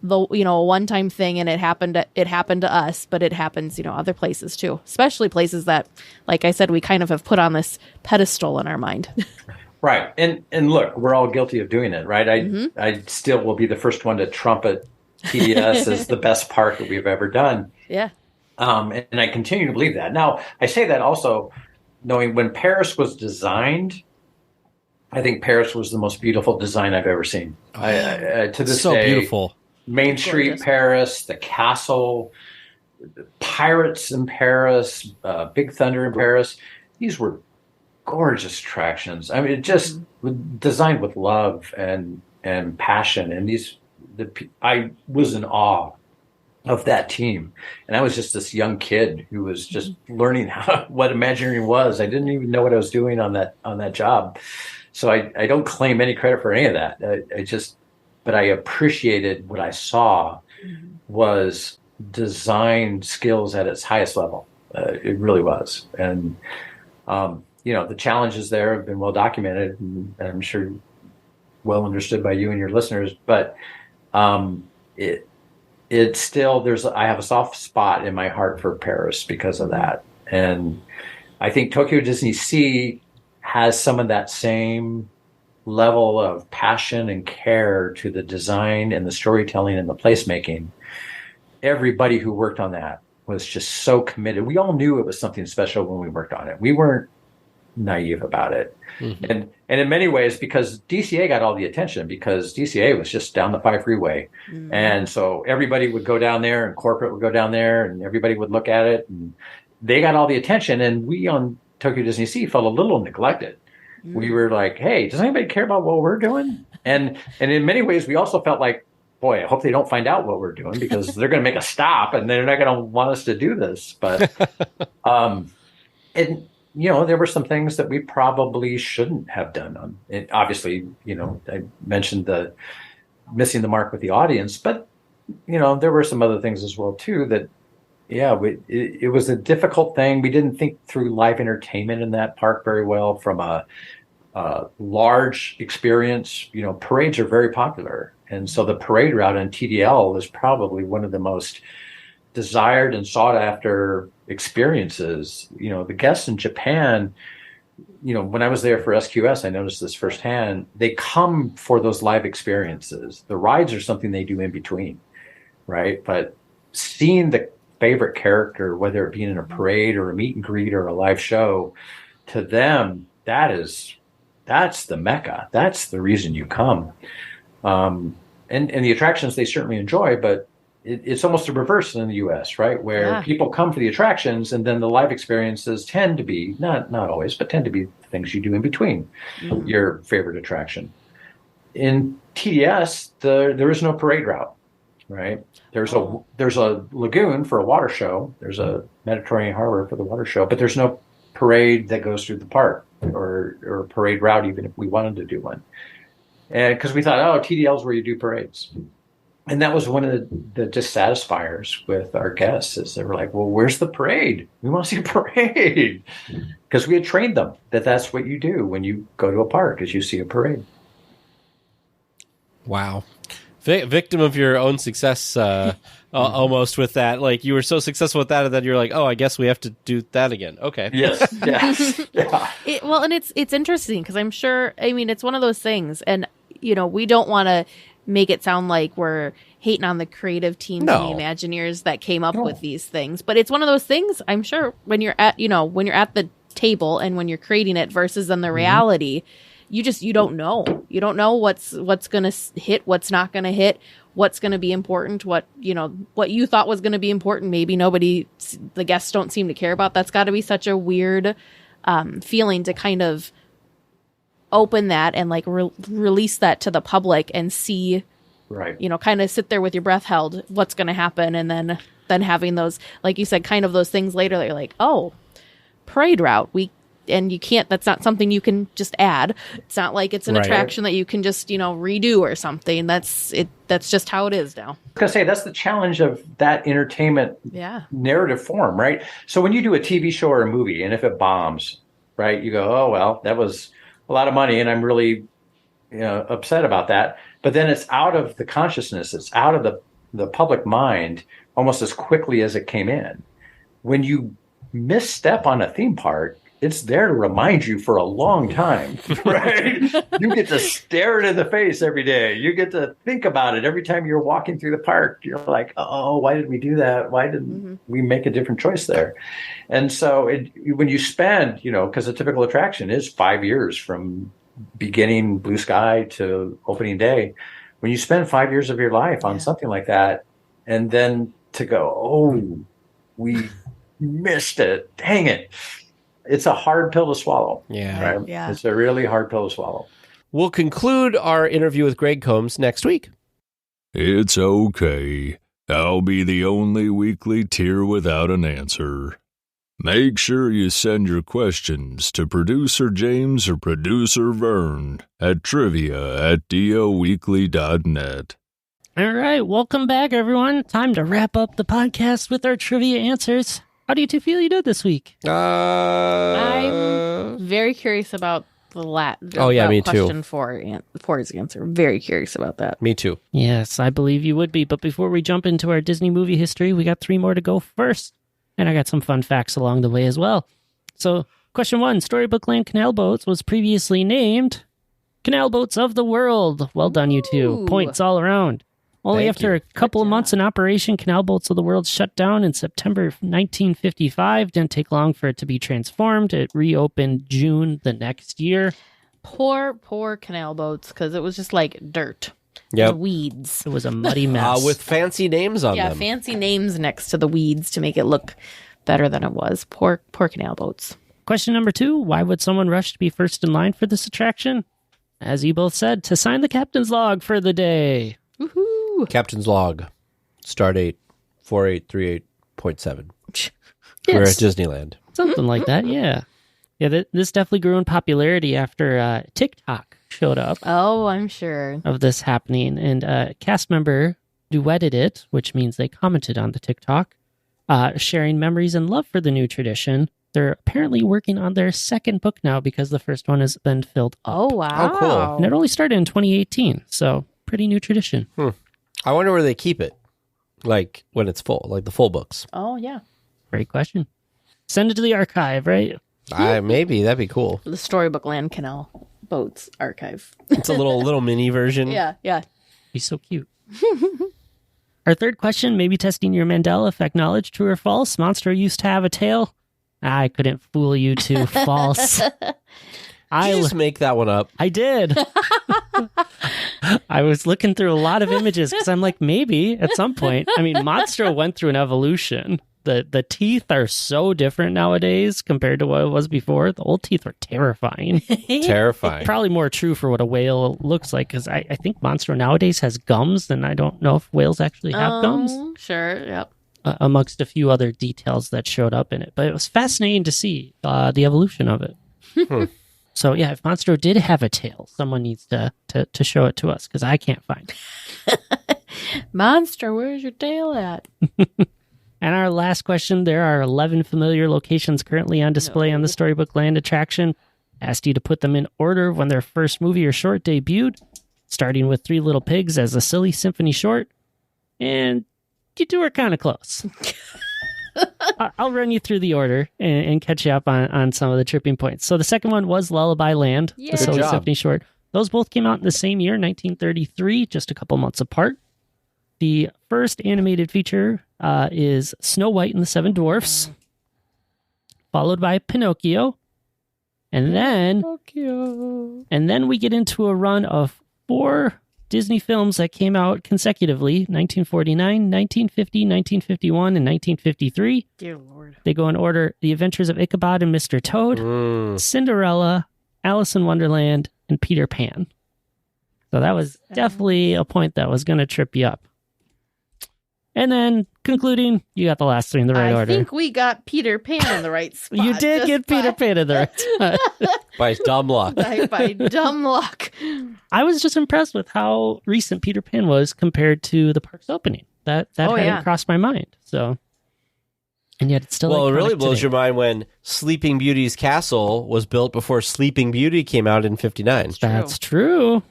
the a one-time thing, and it happened to us, but it happens other places too, especially places that, like I said, we kind of have put on this pedestal in our mind. Right. And look, we're all guilty of doing it, right? I still will be the first one to trumpet TDS as the best park that we've ever done. Yeah. And I continue to believe that. Now, I say that also knowing when Paris was designed, I think Paris was the most beautiful design I've ever seen. To this so day, beautiful. Main Street, Paris, the castle, the pirates in Paris, Big Thunder in Paris. These were gorgeous attractions. I mean, it just designed with love and passion. And I was in awe of that team. And I was just this young kid who was just learning what Imagineering was. I didn't even know what I was doing on that job. So I don't claim any credit for any of that. But I appreciated what I saw was design skills at its highest level. It really was. And, the challenges there have been well documented, and I'm sure well understood by you and your listeners, but it's still, I have a soft spot in my heart for Paris because of that. And I think Tokyo Disney Sea has some of that same level of passion and care to the design and the storytelling and the placemaking. Everybody who worked on that was just so committed. We all knew it was something special when we worked on it. We weren't naive about it. And in many ways, because DCA got all the attention, because DCA was just down the 5 freeway. And so everybody would go down there, and corporate would go down there, and everybody would look at it, and they got all the attention. And we on Tokyo Disney Sea felt a little neglected. We were like, hey, does anybody care about what we're doing? And in many ways, we also felt like, boy, I hope they don't find out what we're doing, because they're going to make us stop and they're not going to want us to do this. But, there were some things that we probably shouldn't have done. And obviously, I mentioned the missing the mark with the audience, but, there were some other things as well, too, that, it was a difficult thing. We didn't think through live entertainment in that park very well from a large experience. Parades are very popular. And so the parade route on TDL was probably one of the most desired and sought after experiences. The guests in Japan, when I was there for SQS, I noticed this firsthand. They come for those live experiences. The rides are something they do in between, right? But seeing the favorite character, whether it be in a parade or a meet and greet or a live show, to them, that's the Mecca. That's the reason you come. And the attractions they certainly enjoy, but it's almost the reverse in the U.S., right? Where people come for the attractions, and then the live experiences tend to be, not always, but tend to be things you do in between your favorite attraction. In TDS, there is no parade route, right? There's a lagoon for a water show. There's a Mediterranean harbor for the water show, but there's no parade that goes through the park or a parade route, even if we wanted to do one. And because we thought, TDL is where you do parades. And that was one of the dissatisfiers with our guests, is they were like, well, where's the parade? We want to see a parade. Because we had trained them that that's what you do when you go to a park, is you see a parade. Wow. Victim of your own success, almost with that. Like, you were so successful with that, and then you're like, oh, I guess we have to do that again. Okay. Yes. Yeah. And it's interesting, because I'm sure, it's one of those things, and, we don't want to make it sound like we're hating on the creative teams and the Imagineers that came up with these things. But it's one of those things, I'm sure, when you're at the table and when you're creating it versus in the reality, you don't know. You don't know what's going to hit, what's not going to hit, what's going to be important, what you thought was going to be important. Maybe the guests don't seem to care about. That's got to be such a weird feeling to kind of open that and like release that to the public and see, right? Kind of sit there with your breath held, what's going to happen, and then having those, like you said, kind of those things later that you're like, oh, parade route, and you can't, that's not something you can just add. It's not like it's an attraction that you can just, redo or something. That's just how it is now. I was going to say, that's the challenge of that entertainment narrative form, right? So when you do a TV show or a movie, and if it bombs, right, you go, oh, well, that was a lot of money, and I'm really upset about that. But then it's out of the consciousness. It's out of the public mind almost as quickly as it came in. When you misstep on a theme park, it's there to remind you for a long time, right? You get to stare it in the face every day. You get to think about it every time you're walking through the park. You're like, oh, why did we do that? Why didn't we make a different choice there? And so when you spend, because a typical attraction is 5 years from beginning Blue Sky to opening day, when you spend 5 years of your life on something like that, and then to go, oh, we missed it. Dang it. It's a hard pill to swallow. Yeah. Right? Yeah. It's a really hard pill to swallow. We'll conclude our interview with Greg Combs next week. It's okay. I'll be the only weekly tier without an answer. Make sure you send your questions to Producer James or Producer Vern at trivia@DLWeekly.net. All right, welcome back, everyone. Time to wrap up the podcast with our trivia answers. How do you two feel you did this week? I'm very curious about the me question too. for his answer. Very curious about that. Me too. Yes, I believe you would be. But before we jump into our Disney movie history, we got 3 more to go first. And I got some fun facts along the way as well. So, question 1, Storybook Land Canal Boats was previously named Canal Boats of the World. Well done, you two. Points all around. Only after a couple of months in operation, Canal Boats of the World shut down in September 1955. Didn't take long for it to be transformed. It reopened June the next year. Poor canal boats, because it was just like dirt. Yep. Weeds. It was a muddy mess. With fancy names on them. Yeah, fancy names next to the weeds to make it look better than it was. Poor canal boats. Question number 2, why would someone rush to be first in line for this attraction? As you both said, to sign the captain's log for the day. Woohoo! Captain's log. Stardate 4838.7. Yes. We're at Disneyland. Something like that, yeah. Yeah, this definitely grew in popularity after TikTok showed up. Oh, I'm sure. Of this happening. And a cast member duetted it, which means they commented on the TikTok, sharing memories and love for the new tradition. They're apparently working on their second book now because the first one has been filled up. Oh, wow. Oh, cool. And it only started in 2018, so pretty new tradition. I wonder where they keep it, like when it's full, like the full books. Oh, yeah. Great question. Send it to the archive, right? Maybe, that'd be cool. The Storybook Land Canal Boats archive. It's a little mini version. Yeah. He's so cute. Our third question, maybe testing your Mandela effect knowledge. True or false? Monstro used to have a tail. I couldn't fool you two. False. Did you just make that one up? I did. I was looking through a lot of images because I'm like, maybe at some point. I mean, Monstro went through an evolution. The teeth are so different nowadays compared to what it was before. The old teeth were terrifying. Terrifying. Probably more true for what a whale looks like, because I think Monstro nowadays has gums, and I don't know if whales actually have gums. Sure, yep. Amongst a few other details that showed up in it. But it was fascinating to see the evolution of it. So, yeah, if Monstro did have a tail, someone needs to show it to us, because I can't find it. Monstro, where's your tail at? And our last question, there are 11 familiar locations currently on display on the Storybook Land attraction. Asked you to put them in order when their first movie or short debuted, starting with Three Little Pigs as a silly symphony short. And you two are kind of close. I'll run you through the order and catch you up on some of the tripping points. So the second one was Lullaby Land, the silly symphony short. Those both came out in the same year, 1933, just a couple months apart. The first animated feature is Snow White and the Seven Dwarfs, followed by Pinocchio, and then we get into a run of 4 Disney films that came out consecutively: 1949, 1950, 1951, and 1953. Dear Lord. They go in order: The Adventures of Ichabod and Mr. Toad, Cinderella, Alice in Wonderland, and Peter Pan. So that was definitely a point that was going to trip you up. And then, concluding, you got the last 3 in the right order. I think we got Peter Pan in the right spot. You did get Peter Pan in the right spot. By dumb luck. By dumb luck. I was just impressed with how recent Peter Pan was compared to the park's opening. That hadn't crossed my mind. So, and yet it's still Well, it really blows today. your mind when Sleeping Beauty's castle was built before Sleeping Beauty came out in 59. That's true.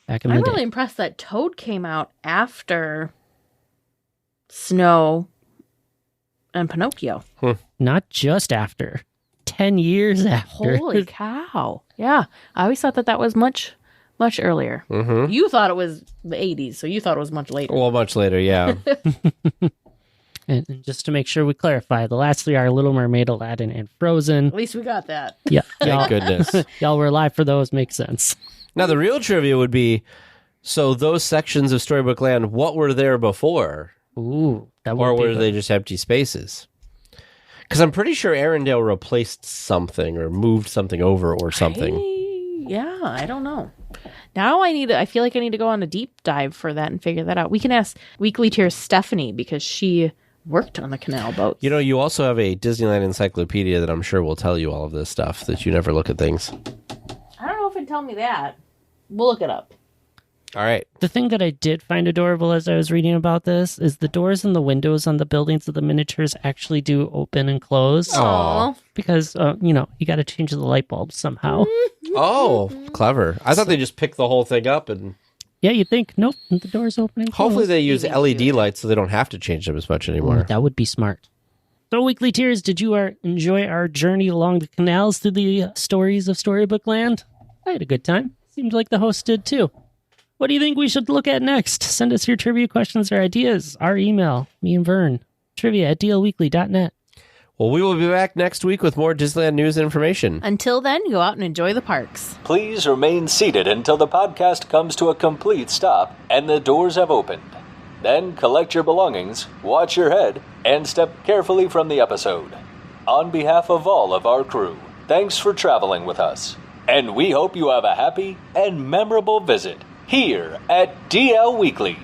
Back in the I'm day. really impressed that Toad came out after Snow and Pinocchio. Not just after. 10 years after. Holy cow. Yeah. I always thought that was much earlier. Mm-hmm. You thought it was the 80s, so you thought it was much later. Well, much later, yeah. And just to make sure we clarify, the last 3 are Little Mermaid, Aladdin, and Frozen. At least we got that. Yeah. Thank goodness. Y'all were alive for those. Makes sense. Now, the real trivia would be, so those sections of Storybook Land, what were there before? Ooh. Or were they just empty spaces? Because I'm pretty sure Arendelle replaced something or moved something over or something. I don't know. Now I feel like I need to go on a deep dive for that and figure that out. We can ask Weekly Tier Stephanie because she worked on the canal boats. You know, you also have a Disneyland encyclopedia that I'm sure will tell you all of this stuff, that you never look at things. I don't know if it'd tell me that. We'll look it up. All right. The thing that I did find adorable as I was reading about this is the doors and the windows on the buildings of the miniatures actually do open and close. Aww. Because, you got to change the light bulbs somehow. Oh, clever. I thought they just picked the whole thing up and... Yeah, you'd think, nope, the door's open and closed. Hopefully they use LED lights so they don't have to change them as much anymore. Ooh, that would be smart. So, Weekly Tiers, did you enjoy our journey along the canals through the stories of Storybook Land? I had a good time. Seems like the host did too. What do you think we should look at next? Send us your trivia questions or ideas. Our email, me and Vern, trivia@dlweekly.net. Well, we will be back next week with more Disneyland news and information. Until then, go out and enjoy the parks. Please remain seated until the podcast comes to a complete stop and the doors have opened. Then collect your belongings, watch your head, and step carefully from the episode. On behalf of all of our crew, thanks for traveling with us. And we hope you have a happy and memorable visit here at DL Weekly.